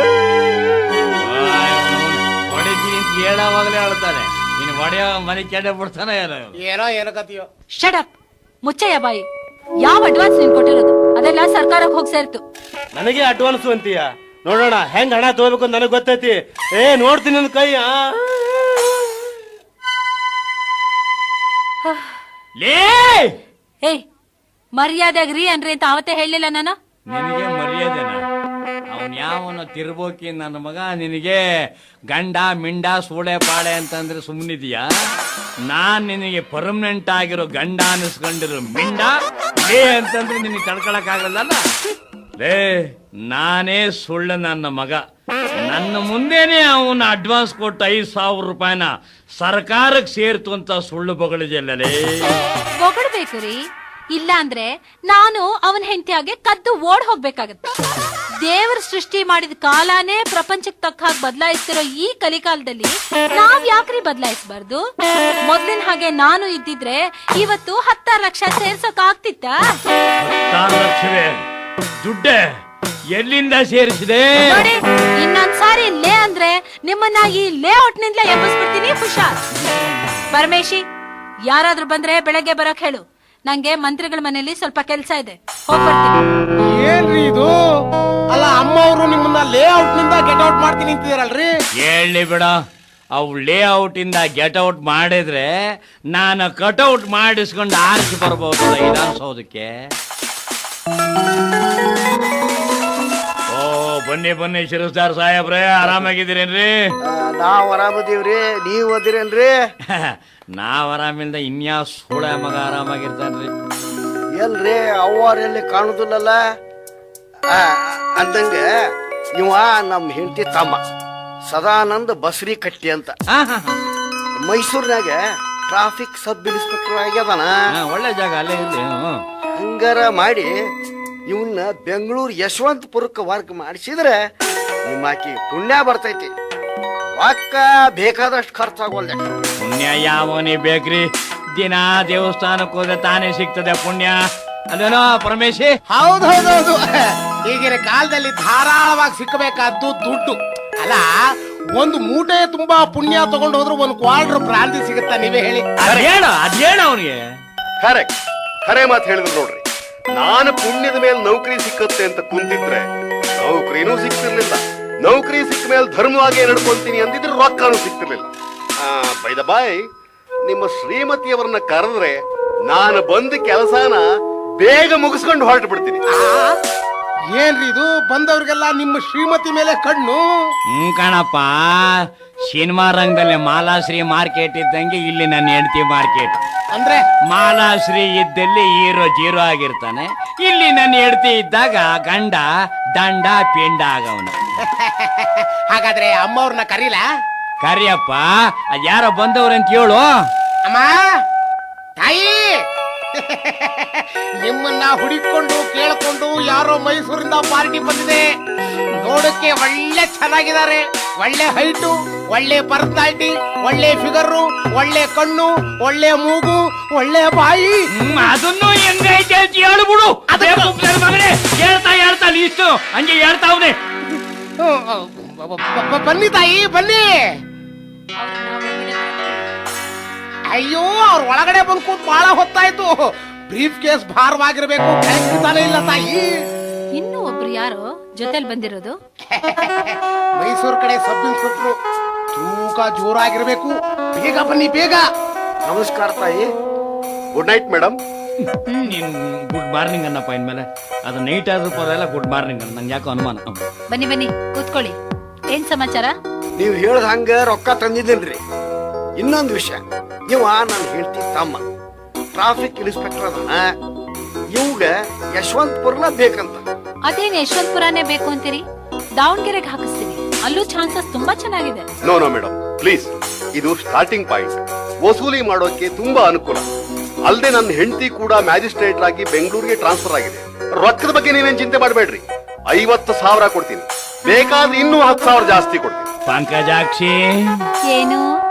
ಹೊಡಿತೀನಿ ಅಂತ ಹೇಳೋವಾಗಲೇ ಹೇಳ್ತಾನೆ. ನೀನು ಹೊಡೆಯೋ ಮನೆ ಕೆಡ ಬಿಡ್ತಾನೆ. ಏನೋ ಕತಿಯೋ. ಶಟ್ ಮುಚ್ಚಯ್ಯ ಬಾಯಿ. ಯಾವ ಅಡ್ವಾನ್ಸ್ ನೀನ್ ಕೊಟ್ಟಿರೋದು? ಅದೆಲ್ಲ ಸರ್ಕಾರಕ್ಕೆ ಹೋಗಿ ಸೇರ್ತು. ನನಗೆ ಅಡ್ವಾನ್ಸ್ ಅಂತೀಯ? ನೋಡೋಣ ಹೆಂಗ್ ಹಣ ತಗೋಬೇಕು ಅಂತ ನನಗೆ ಗೊತ್ತೈತಿ. ನೋಡ್ತೀನಿ ನನ್ನ ಕೈ. ಏಯ್, ಮರ್ಯಾದೆಗ್ ರೀ ಅನ್ರಿ ಅಂತ ಅವತ್ತೇ ಹೇಳಲಿಲ್ಲ ನಾನು? ನಿನಗೆ ಮರ್ಯಾದೆನ? ಅವನ್ ಯಾವನ ತಿರ್ಬೋಕಿ ನನ್ನ ಮಗ. ನಿನಗೆ ಗಂಡ ಮಿಂಡ ಸೂಳೆ ಪಾಳೆ ಅಂತಂದ್ರೆ ಸುಮ್ಮನಿದೀಯಾ? ನಾನ್ ನಿನಗೆ ಪರ್ಮನೆಂಟ್ ಆಗಿರೋ ಗಂಡ ಅನಿಸ್ಕೊಂಡಿರೋ ಮಿಂಡ ಲೇ ಅಂತಂದ್ರೆ ನಿನಗೆ ತಡ್ಕೊಳಕ್ ಆಗಲ್ಲ. ಲೇ, ನಾನೇ ಸುಳ್ಳು ನನ್ನ ಮಗ. ನನ್ನ ಮುಂದೆನೆ ಅವನ ಅಡ್ವಾನ್ಸ್ ಕೊಟ್ಟು 5,000 ರೂಪಾಯಿನ ಸರ್ಕಾರಕ್ಕೆ ಸೇರ್ತು ಅಂತ ಸುಳ್ಳು ಬಗಳಿದೆಯಲ್ಲೇ. ಹೊಗಡ್ಬೇಕು ರೀ, ಇಲ್ಲ ಅಂದ್ರೆ ನಾನು ಅವನ ಹೆಂಡತಿಯಾಗೆ ಕದ್ದು ಓಡ್ ಹೋಗ್ಬೇಕಾಗತ್ತೆ. ದೇವರ ಸೃಷ್ಟಿ ಮಾಡಿದ ಕಾಲಾನೇ ಪ್ರಪಂಚಕ್ಕೆ ತಕ್ಕ ಹಾಗೆ ಬದಲಾಯಿಸ್ತಿರೋ ಈ ಕಲಿಕಾಲದಲ್ಲಿ ನಾವ್ ಯಾಕ್ರಿ ಬದಲಾಯಿಸಬಾರ್ದು? ಮೊದ್ಲಿನ ಹಾಗೆ ನಾನು ಇದ್ದಿದ್ರೆ ಇವತ್ತು 10 ಲಕ್ಷ ಸೇರ್ಸೋಕ್ ಆಗ್ತಿತ್ತ? 10 ಲಕ್ಷವೇ ದುಡ್ಡೆ ಎಲ್ಲಿಂದ ಸೇರಿಸಿದೆ? ನೋಡಿ, ಇನ್ನೊಂದ್ಸಾರಿ ಲೇ ಅಂದ್ರೆ ನಿಮ್ಮನ್ನ ಈ ಲೇಔಟ್ ನಿಂದಲೇ ಎಬ್ಬಿಸ್ಬಿಡ್ತೀನಿ. ಹುಷಾರ್. ಪರಮೇಶಿ, ಯಾರಾದ್ರೂ ಬಂದ್ರೆ ಬೆಳಗ್ಗೆ ಬರಕ್ ಹೇಳು. ನಂಗೆ ಮಂತ್ರಿಗಳ ಮನೆಯಲ್ಲಿ ಸ್ವಲ್ಪ ಕೆಲಸ ಇದೆ, ಹೋಗ್ಬರ್ತೀನಿ. ಏನ್ರಿ ಇದು? ಅಲ್ಲ, ಅಮ್ಮ ಅವರು ನಿಮ್ಮನ್ನ ಲೇಔಟ್ ನಿಂದ ಗೆಟ್ ಔಟ್ ಮಾಡ್ತೀನಿ ಅಂತಿದಾರಲ್ರಿ. ಹೇಳಿ ಬಿಡ. ಅವು ಲೇಔಟ್ ಇಂದ ಗೆಟ್ ಔಟ್ ಮಾಡಿದ್ರೆ ನಾನು ಕಟ್ಔಟ್ ಮಾಡಿಸ್ಕೊಂಡು ಆರಿಸಿ ಬರ್ಬೋದು ವಿಧಾನಸೌಧಕ್ಕೆ. ಓ, ಬನ್ನಿ ಶಿರಸ್ದಾರ್ ಸಾಹೇಬ್ರೆ, ಆರಾಮಾಗಿದ್ದೀರೇನ್ರಿ? ನಾವ್ ಆರಾಮದೀವ್ರಿ, ನೀವ್ ಅದಿರೇನ್ರಿ? ನಾವ್ ಆರಾಮಿಲ್ದ ಇನ್ಯಾ ಸೂಳ ಮಗ ಆರಾಮಾಗಿರ್ತಾನ್ರಿ. ಎಲ್ರಿ ಅವ್ವಾರ ಎಲ್ಲಿ ಕಾಣುದಿಲ್ಲಲ್ಲ? ಅಂದಂಗ ಇವ ನಮ್ಮ ಹೆಂಡತಿ ತಮ್ಮ ಸದಾನಂದ ಬಸ್ರಿ ಕಟ್ಟಿ ಅಂತ ಮೈಸೂರಿನಾಗ ಟ್ರಾಫಿಕ್ ಸಬ್ ಇನ್ಸ್ಪೆಕ್ಟರ್ ಆಗ್ಯದಾನ. ಒಳ್ಳೆ ಜಾಗ ಅಲ್ಲೇ ಇರ್ಲಿ. ಹಂಗಾರ ಮಾಡಿ ಇವನ್ನ ಬೆಂಗಳೂರು ಯಶವಂತಪುರಕ್ಕೆ ವರ್ಕ್ ಮಾಡಿಸಿದ್ರೆ ನಿಮ್ಮಾಕಿ ಪುಣ್ಯ ಬರ್ತೈತಿ. ರೊಕ್ಕ ಬೇಕಾದಷ್ಟು ಖರ್ಚಾಗೋಲ್ದೆ. ಪುಣ್ಯ ಯಾವನಿ ಬೇಕ್ರಿ? ದಿನ ದೇವಸ್ಥಾನಕ್ಕೆ ಹೋದ್ರೆ ತಾನೇ ಸಿಗ್ತದೆ ಪುಣ್ಯ. ಅದೇನೋ ಪರಮೇಶಿ? ಹೌದೌದೌದು. ಈಗಿನ ಕಾಲದಲ್ಲಿ ಧಾರಾಳವಾಗಿ ಸಿಕ್ಕಬೇಕಾದ್ದು ದುಡ್ಡು ಅಲ್ಲ. ಒಂದು ಮೂಟೆ ತುಂಬಾ ಪುಣ್ಯ ತಗೊಂಡು ಹೋದ್ರೆ ಒಂದು ಕ್ವಾರ್ಟರ್ ಭ್ರಾಂತಿ ಸಿಗುತ್ತಾ, ನೀವೇ ಹೇಳಿ. ಅದೇಳ ಅವನಿಗೆ ಕರೆಕ್ಟ್, ಖರೆ ಮಾತು ಹೇಳಿದ್ರು ನೋಡ್ರಿ. ನಾನು ಪುಣ್ಯದ ಮೇಲೆ ನೌಕರಿ ಸಿಕ್ಕತ್ತೆ ಅಂತ ಕುಂತಿದ್ರೆ ನೌಕರಿನೂ ಸಿಕ್ತಿರ್ಲಿಲ್ಲ. ನೌಕರಿ ಸಿಕ್ಕ ಮೇಲೆ ಧರ್ಮವಾಗಿ ನಡ್ಕೊಂತೀನಿ ಅಂದಿದ್ರೆ ರೊಕ್ಕನೂ ಸಿಕ್ತಿರ್ಲಿಲ್ಲ. ಬೈ ದ ಬಾಯ್, ನಿಮ್ಮ ಶ್ರೀಮತಿಯವರನ್ನ ಕರೆದ್ರೆ ನಾನು ಬಂದ ಕೆಲಸನ ಬೇಗ ಮುಗಿಸ್ಕೊಂಡು ಹೊರಟು ಬಿಡ್ತೀನಿ. ಏನ್ರಿ ಇದು, ಬಂದವ್ರಿಗೆಲ್ಲ ನಿಮ್ಮ ಶ್ರೀಮತಿ ಮೇಲೆ ಕಣ್ಣು? ಕಣಪ್ಪ, ಸಿನಿಮಾ ರಂಗದಲ್ಲಿ ಮಾಲಾಶ್ರೀ ಮಾರ್ಕೆಟ್ ಇದ್ದಂಗೆ ಇಲ್ಲಿ ನನ್ನ ಹೆಂಡತಿ ಮಾರ್ಕೆಟ್. ಅಂದ್ರೆ ಮಾಲಾಶ್ರೀ ಇದ್ದಲ್ಲಿ ಹೀರೋ ಜೀರೋ ಆಗಿರ್ತಾನೆ, ಇಲ್ಲಿ ನನ್ನ ಹೆಂಡತಿ ಇದ್ದಾಗ ಗಂಡ ದಂಡ ಪಿಂಡ ಆಗವನು. ಹಾಗಾದ್ರೆ ಅಮ್ಮವ್ರನ್ನ ಕರೀಲ? ಕರಿಯಪ್ಪ, ಅದ್ಯಾರೋ ಬಂದವ್ರಂತ ಹೇಳು. ಅಮ್ಮ, ತಾಯಿ, ನಿಮ್ಮನ್ನ ಹುಡುಕೊಂಡು ಕೇಳ್ಕೊಂಡು ಯಾರೋ ಮೈಸೂರಿಂದ ಪಾರ್ಟಿ ಬಂದಿದೆ. ನೋಡಕ್ಕೆ ಒಳ್ಳೆ ಚೆನ್ನಾಗಿದ್ದಾರೆ, ಒಳ್ಳೆ ಹೈಟು, ಒಳ್ಳೆ ಪರ್ಸನಾಲಿಟಿ, ಒಳ್ಳೆ ಫಿಗರು, ಒಳ್ಳೆ ಕಣ್ಣು, ಒಳ್ಳೆ ಮೂಗು, ಒಳ್ಳೆ ಬಾಯಿ. ಅದನ್ನು ಹೆಂಗೈತೆ ಅಂತ ಹೇಳ್ಬಿಡು. ಅದೇ ಮಗನೇ ಹೇಳ್ತಾ ಇಷ್ಟು ಹಂಗೆ ಹೇಳ್ತಾವ್ನೆ. ಬನ್ನಿ ತಾಯಿ, ಬನ್ನಿ. ಅಯ್ಯೋ, ಅವ್ರ ಒಳಗಡೆ ಬಂದು ಕೂತ್ ಬಹಳ ಹೊತ್ತಾಯ್ತು. ಬ್ರೀಫ್ ಕೇಸ್ ಭಾರವಾಗಿರ್ಬೇಕು, ತಾನೇ ಇಲ್ಲ ತಾಯಿ. ಇನ್ನು ಒಬ್ರು ಯಾರೋ ಜೊತೆಲಿ ಬಂದಿರೋದು? ಮೈಸೂರು ಕಡೆ ಸಬ್ ಇನ್ಸ್ಪೆಕ್ಟ್ರು, ತೂಕ ಜೋರಾಗಿರ್ಬೇಕು. ಬೇಗ ಬನ್ನಿ, ಬೇಗ. ನಮಸ್ಕಾರ ತಾಯಿ. Good night madam. ನೀನ್ ಗುಡ್ ಮಾರ್ನಿಂಗ್ ಅನ್ನಪ್ಪ ಇನ್ಮೇಲೆ. ಅದು ನೈಟ್ ಆದ್ರೂ ಪರವಾಗಿಲ್ಲ, ಗುಡ್ ಮಾರ್ನಿಂಗ್ ಅನ್ನ. ನಂಗೆ ಯಾಕೋ ಅನುಮಾನ. ಬನ್ನಿ ಬನ್ನಿ, ಕೂತ್ಕೊಳ್ಳಿ. ಏನ್ ಸಮಾಚಾರ? ನೀವು ಹೇಳ್ದ ಹಂಗ ರೊಕ್ಕ ತಂದಿದ್ದೇನ್ರಿ. ಇನ್ನೊಂದು ವಿಷಯ, ಇವ ನಾನು ಹೇಳ್ತೀನಿ ತಮ್ಮ ಟ್ರಾಫಿಕ್ ಇನ್ಸ್ಪೆಕ್ಟರ್ ಅದನ್ನ, ಇವಾಗ ಯಶವಂತಪುರನ ಬೇಕಂತ. ಅದೇನ್ ಯಶವಂತಪುರನೇ ಬೇಕು ಅಂತೀರಿ? ದಾವಣಗೆರೆಗೆ ಹಾಕಿಸ್ತೀವಿ, ಅಲ್ಲೂ ಚಾನ್ಸಸ್ ತುಂಬಾ ಚೆನ್ನಾಗಿದೆ. No no madam, please. ಇದು ಸ್ಟಾರ್ಟಿಂಗ್ ಪಾಯಿಂಟ್. ವಸೂಲಿ ಮಾಡೋಕೆ ತುಂಬಾ ಅನುಕೂಲ. ಅಲ್ಲದೆ ನನ್ನ ಹೆಂಡತಿ ಕೂಡ ಮ್ಯಾಜಿಸ್ಟ್ರೇಟ್ ಆಗಿ ಬೆಂಗಳೂರಿಗೆ ಟ್ರಾನ್ಸ್ಫರ್ ಆಗಿದೆ. ರೊಕ್ಕದ ಬಗ್ಗೆ ನೀವೇನ್ ಚಿಂತೆ ಮಾಡಬೇಡ್ರಿ. 50,000 ಕೊಡ್ತೀನಿ, ಬೇಕಾದ್ರೆ ಇನ್ನೂ 10,000 ಜಾಸ್ತಿ ಕೊಡ್ತೀನಿ. ಪಂಕಜಾಕ್ಷಿ, ಏನು?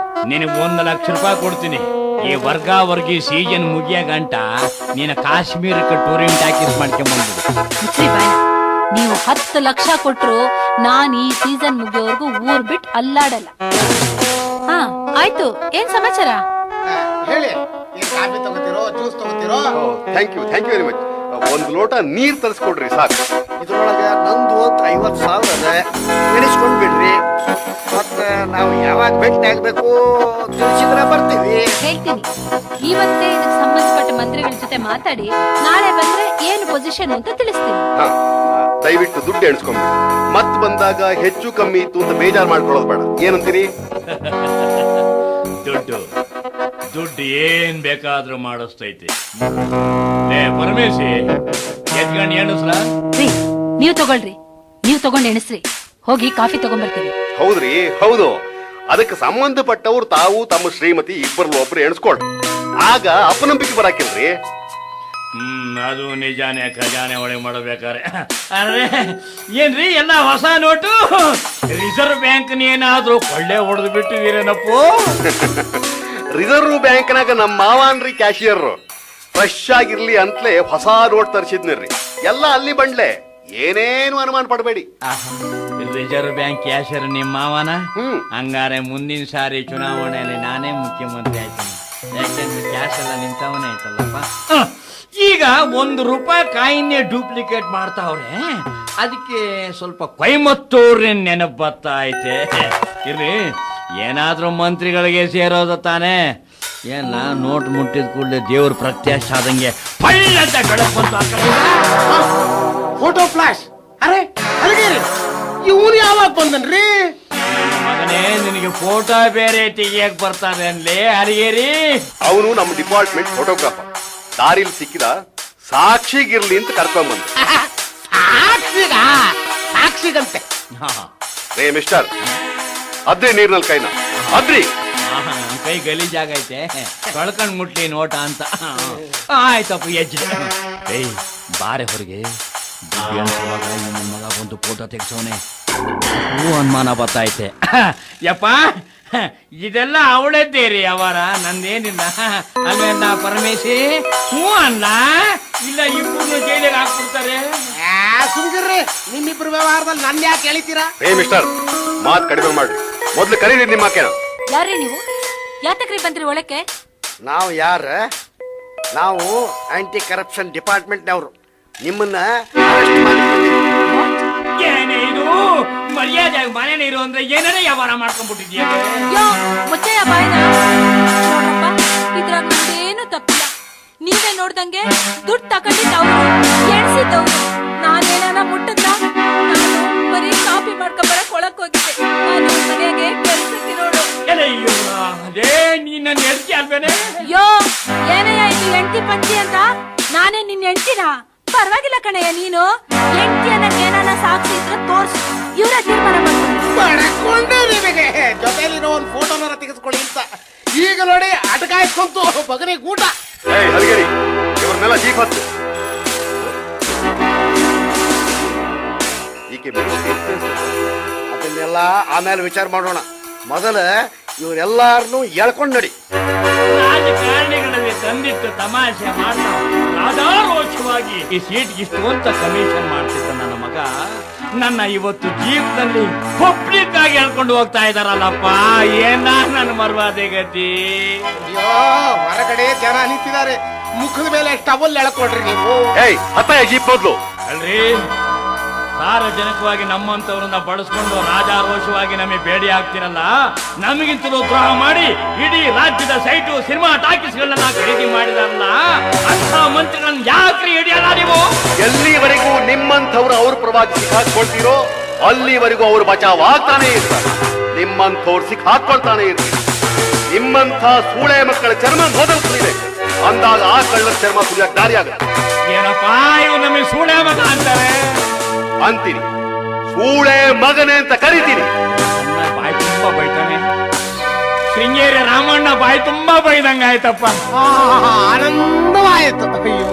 ನಿನಗೆ 1,00,000 ರೂಪಾಯಿ ಕೊಡ್ತೀನಿ. ಈ ವರ್ಗಿ ಸೀಸನ್ ಮುಗಿಯ ಗಂಟ ನೀನು ಕಾಶ್ಮೀರಕ್ಕೆ ಟೂರಿಂಗ್ ಟ್ಯಾಕಿಸ್ ಮಾಡ್ಕೊಂಡ್ಬಂದ್ಬಿಡು. ಮುಚ್ಚ್ರಿ ಬಾಯ್. ನೀವು 10 ಲಕ್ಷ ಕೊಟ್ರು ನಾನ್ ಈ ಸೀಸನ್ ಮುಗಿಯೋವರೆಗೂ ಊರ್ ಬಿಟ್ಟು ಅಲ್ಲಾಡಲ್ಲ. ಹಾ ಆಯ್ತು, ಏನ್ ಸಮಾಚಾರ? ಹೇಳಿ, ಏನ್ ಕಾಫಿ ತಗೋತಿರೋ, ಜ್ಯೂಸ್ ತಗೋತಿರೋ? Thank you very much. ಒಂದು ಲೋಟ ನೀರ್ ತರಿಸ್ಕೊಡ್ರಿ ಸಾಕು. ಇದ್ರೊಳಗೆ ನಂದು ಅಂತ 50,000 ಅದ, ಎಣಿಸ್ಕೊಂಡ್ ಬಿಡ್ರಿ. ಮತ್ತೆ ನಾವು ಯಾವಾಗ ಭೇಟಿ ಆಗ್ಬೇಕು ತಿಳಿಸಿದ್ರೆ ಬರ್ತೀವಿ. ಹೇಳ್ತೀನಿ, ಇವತ್ತೇ ಇದಕ್ಕೆ ಸಂಬಂಧಪಟ್ಟ ಮಂತ್ರಿಗಳ ಜೊತೆ ಮಾತಾಡಿ ನಾಳೆ ಬಂದ್ರೆ ಏನು ಪೊಸಿಷನ್ ಅಂತ ತಿಳಿಸ್ತೀನಿ. ಹಾ, ದಯವಿಟ್ಟು ದುಡ್ಡು ಎಣಿಸ್ಕೊಂಡ್ಬಿಡಿ. ಮತ್ ಬಂದಾಗ ಹೆಚ್ಚು ಕಮ್ಮಿ ಇತ್ತು ಅಂತ ಬೇಜಾರ್ ಮಾಡ್ಕೊಳ್ಳೋದು ಬೇಡ. ಏನಂತೀರಿ? ದುಡ್ಡು ಏನ್ ಬೇಕಾದ್ರೂ ಮಾಡಿಸ್ತೈತಿ. ಪರಮೇಶಿ, ಎತ್ಕೊಂಡು ಎಣಿಸ್ಲ? ನೀವ್ ತಗೊಳ್ರಿ, ನೀವ್ ತಗೊಂಡ್ ಎಣಿಸ್ರಿ. ಹೋಗಿ ಕಾಫಿ ತಗೊಂಡ್ಬರ್ತೀವಿ. ಹೌದ್ರಿ, ಹೌದು. ಅದಕ್ಕೆ ಸಂಬಂಧಪಟ್ಟವ್ರು ತಾವು ತಮ್ಮ ಶ್ರೀಮತಿ ಇಬ್ಬರಲ್ಲಿ ಒಬ್ರು ಎಣಿಸ್ಕೊಳ್ರಿ. ಆಗ ಅಪನಂಬಿಕೆ ಬರಾಕಿಲ್ರಿ. ಅದು ನಿಜಾನೇ. ಖಜಾನೆ ಒಳಗೆ ಮಾಡಬೇಕಾರೆ ಅರೆ ಏನ್ರಿ ಎಲ್ಲ ಹೊಸ ನೋಟು? ರಿಸರ್ವ್ ಬ್ಯಾಂಕ್ ಏನಾದ್ರು ಕೊಳ್ಳೆ ಹೊಡೆದು ಬಿಟ್ಟಿದ್ದೀರೇನಪ್ಪೋ? ರಿಸರ್ವ್ ಬ್ಯಾಂಕ್ನಾಗ ನಮ್ಮ ಮಾವಾನ್ರಿ ಕ್ಯಾಶಿಯರ್ ಫ್ರೆಶ್ ಆಗಿರ್ಲಿ ಅಂತಲೇ ಹೊಸ ನೋಟ್ ತರಿಸಿದ್ನಿರ್ರಿ. ಎಲ್ಲ ಅಲ್ಲಿ ಬಂಡ್ಲೆ, ಏನೇನು ಅನುಮಾನ ಪಡಬೇಡಿ. ರಿಸರ್ವ್ ಬ್ಯಾಂಕ್ ಕ್ಯಾಶಿಯರ್ ನಿಮ್ಮ ಮಾವನ? ಹಂಗಾರೆ ಮುಂದಿನ ಸಾರಿ ಚುನಾವಣೆಯಲ್ಲಿ ನಾನೇ ಮುಖ್ಯಮಂತ್ರಿ ಆಯ್ತೀನಿ. ಯಾಕೆಂದ್ರೆ ಕ್ಯಾಶ್ ಎಲ್ಲ ನಿಂತವನೇ ಆಯ್ತಲ್ಲಪ್ಪ. ಈಗ ₹1 ಕಾಯಿನ್ನೇ ಡೂಪ್ಲಿಕೇಟ್ ಮಾಡ್ತಾವ್ರೆ. ಅದಕ್ಕೆ ಸ್ವಲ್ಪ ಕೊಯಮತ್ತೂರ್ ನೆನಪು ಬರ್ತಾ ಐತೆ. ಇರ್ಲಿ, ಏನಾದ್ರೂ ಮಂತ್ರಿಗಳಿಗೆ ಸೇರೋದು ತಾನೆ. ಏನ ನೋಟ್ ಮುಟ್ಟಿದ ಕೂಡಲೇ ದೇವ್ರ ಪ್ರತ್ಯಕ್ಷ ಆದಂಗೆ ಪಳ್ಳಂತ ಬೆಳಕು ಬಂತು. Photo flash. ಅರೆ ಅಲ್ಲಿಗೆ ಇವನು ಯಾವಾಗ ಬಂದನ್ರಿ? ಮಗನೇ, ನಿನಗೆ ಫೋಟೋ ಬೇರೆ ತೆಗಿಯಕ್ ಬರ್ತಾನೆ ಅನ್ಲೇ ಹರಿಗೇರಿ. ಅವನು ನಮ್ಮ ಡಿಪಾರ್ಟ್ಮೆಂಟ್ ಫೋಟೋಗ್ರಾಫರ್. ದಾರಿಲಿ ಸಿಕ್ಕಿದ ಸಾಕ್ಷಿಗಿರ್ಲಿ ಅಂತ ಕರ್ಕೊಂಡ್ಬಂದ. ಸಾಕ್ಷಿಗಂತೆ. ರೇ ಮಿಸ್ಟರ್, ಅದ್ರಿ ನೀರ್ನಲ್ಲಿ ಕೈನ ಅದ್ರಿ. ಕೈ ಗಲೀಜಾಗೈತೆ, ತೊಳ್ಕೊಂಡ್ ಮುಟ್ಲಿ ನೋಟ ಅಂತ. ಆಯ್ತಪ್ಪ, ಎಜ್ಜೆ. ಏಯ್ ಬಾರೆ ಹೊರಗೆ. ನನ್ನ ಮಗ ಬಂದು ಫೋಟೋ ತೆಗ್ಸೋನೆ. ಅನುಮಾನ ಬರ್ತೈತೆ. ಯಪ್ಪ, ಇದೆಲ್ಲ ಅವಳದ್ದೇರಿ ಅವರ, ನಂದೇನಿಲ್ಲ ಅಲ್ವೇನ ಪರಮೇಶಿ? ಹ್ಞೂ ಅಲ್ಲ, ಇಲ್ಲ ಇಬ್ಬರು ಜೈಲಿಗೆ ಹಾಕ್ಬಿಡ್ತಾರೆ. ಸುಮ್ಗಿರ್ರಿ, ನಿಮ್ಮಿಬ್ರು ವ್ಯವಹಾರದಲ್ಲಿ ನನ್ನ ಯಾಕೆ ಎಳಿತೀರಾ? ರೇ ಮಿಸ್ಟರ್, ಮಾತ್ ಕಡಿಮೆ ಮಾಡ್ರಿ. ಮೊದ್ಲು ಕರೀರಿ ನಿಮ್ಮ ಆಕೆನ. ಯಾರೇ ನೀವು? ಯಾತಕ್ರಿ ಬಂದ್ರಿ ಒಳಕ್ಕೆ? ನಾವು ಯಾರ? ನಾವು ಆಂಟಿ ಕರಪ್ಷನ್ ಡಿಪಾರ್ಟ್ಮೆಂಟ್ನವರು. ನಿಮ್ಮನ್ನ ಅರೆಸ್ಟ್ ಮಾಡಿದ್ದೀವಿ. ಏನೇ ಇದು ಮರ್ಯಾದೆ ಮನೇನೆ ಇರು ಅಂದ್ರೆ ಏನಾರ ವ್ಯವಹಾರ ಮಾಡ್ಕೊಂಡ್ಬಿಟ್ಟಿದ್ಯಾ? ಯೋ ಮುಚ್ಚಯ್ಯ ಬಾಯ್ನ. ನೋಡ್ರಪ್ಪ, ಇದ್ರಾಗ ನಂದೇನು ತಪ್ಪಿಲ್ಲ. ನೀವೇ ನೋಡ್ದಂಗೆ ದುಡ್ಡು ತಗೊಂಡಿದ್ದವ್ರು, ಎಣ್ಸಿದ್ದವ್ರು. ನಾನೇನಾನ ಮುಟ್ಟದ್ನ? ನಾನು ಬರೀ ಕಾಪಿ ಮಾಡ್ಕೊಂಬರಕ್ ಒಳಕ್ ಹೋಗಿದ್ದೆ. ನಾನು ಮನೆಗೆ ಕೆಲ್ಸಕ್ಕೆ ನೋಡು. ಅದೇ ನೀನ್ ನನ್ನ ಹೆಂಡತಿ ಅಲ್ವೇನೆ? ಯೋ ಏನಯ್ಯ ಇದು ಎಂಟಿ ಪಂಚಿ ಅಂತ? ನಾನೇ ನಿನ್ನ ಎಂಟಿನ? ಪರವಾಗಿಲ್ಲ ಕಣಯ್ಯ, ನೀನು ಎಂಟಿ ಅನ್ನಕ್ ಏನಾನ ಸಾಕ್ಷಿ ಇದ್ರೆ ತೋರ್ಸು. ಇವರ ತೀರ್ಮಾನ ಬಡ್ಕೊಂಡೆ ನಿನಗೆ ಜೊತೆಲಿರೋ ಒಂದು ಫೋಟೋನಾರ ತೆಗೆಸ್ಕೊಳ್ಳಿ ಅಂತ. ಈಗ ನೋಡಿ ಅಟಕಾಯ್ಕೊಂತು ಬಗನಿಗೆ ಊಟ. ಏಯ್ ಹಲಗೇರಿ, ಇವ್ರನ್ನೆಲ್ಲ ಜೀಪ್ ಹತ್ತು. ಈಕೆ ಅದನ್ನೆಲ್ಲ ಆಮೇಲೆ ವಿಚಾರ ಮಾಡೋಣ. ಮೊದಲ ಇವರೆಲ್ಲಾರನು ಎಳ್ಕೊಂಡ್ ನಡಿ. ರಾಜಕಾರಣಿಗಳಲ್ಲಿ ತಂದಿಟ್ಟು ತಮಾಷೆ ಮಾಡ್ತಾ ರಾಧಾರೋಷವಾಗಿ ಈ ಸೀಟ್ಗೆ ಇಷ್ಟು ಅಂತ ಕಮಿಷನ್ ಮಾಡ್ತಿದ್ದ ನನ್ನ ಮಗ ನನ್ನ ಇವತ್ತು ಜೀವನದಲ್ಲಿ ಒಪ್ಲಿಕ್ಕಾಗಿ ಹೇಳ್ಕೊಂಡು ಹೋಗ್ತಾ ಇದಾರಲ್ಲಪ್ಪ. ಏನ ನನ್ನ ಮರ್ವಾದೆ ಗತಿ. ಅಯ್ಯೋ, ಹೊರಗಡೆ ಜನ ನಿಂತಿದ್ದಾರೆ, ಮುಖದ ಮೇಲೆ ಟವಲ್ ಎಳ್ಕೊಡ್ರಿ ನೀವು. ಏಯ್ ಹತ್ತಯ್ಯ ಜೀಪ್ ಮೊದ್ಲು. ಅಲ್ರಿ, ಸಾರ್ವಜನಿಕವಾಗಿ ನಮ್ಮಂತವ್ರನ್ನ ಬಳಸ್ಕೊಂಡು ರಾಜಾರೋಷವಾಗಿ ನಮಗೆ ಬೇಡಿ ಆಗ್ತಿರಲ್ಲ, ನಮಗಿಂತಲೂ ದ್ರೋಹ ಮಾಡಿ ಇಡೀ ರಾಜ್ಯದ ಸೈಟು ಸಿನಿಮಾ ಟಾಕೀಸ್ಗಳನ್ನ ಖರೀದಿ ಮಾಡಿದಾರಲ್ಲ, ಅಂತ ಮಂತ್ರಿಗಳನ್ನ ಯಾಕ್ರಿ ಹಿಡಿಯಲ್ಲ ನೀವು? ಎಲ್ಲಿವರೆಗೂ ನಿಮ್ಮಂಥವ್ರು ಅವ್ರ ಪರವಾಗಿ ಸಿಕ್ಕಾಕೊಳ್ತೀರೋ ಅಲ್ಲಿವರೆಗೂ ಅವ್ರು ಬಚಾವ್ ಆಗ್ತಾನೆ ಇರ್ತಾರೆ. ನಿಮ್ಮಂಥವ್ರು ಸಿಕ್ಕಾಕೊಳ್ತಾನೆ ಇರ್ತೀರಿ. ನಿಮ್ಮಂಥ ಸೂಳೆ ಮಕ್ಕಳ ಚರ್ಮ ಮೊದಲು ಸುಲಿದೆ, ಅಂದಾಗ ಆ ಕಳ್ಳರ ಚರ್ಮ ಸುಲಿಯಕ್ಕೆ ದಾರಿ ಆಗುತ್ತೆ. ಏನಪ್ಪಾ ಇವ್ ನಮಗೆ ಸೂಳೆ ಮಗ ಅಂತಾರೆ ಅಂತೀನಿ, ಸೂಳೆ ಮಗನೇ ಅಂತ ಕರಿತೀನಿ. ಬಾಯಿ ತುಂಬಾ ಬೈತಾನೆ. ಶೃಂಗೇರಿ ರಾಮಣ್ಣ ಬಾಯಿ ತುಂಬಾ ಬೈದಂಗ ಆಯ್ತಪ್ಪ. ಆನಂದವಾಯಿತು. ಅಯ್ಯೋ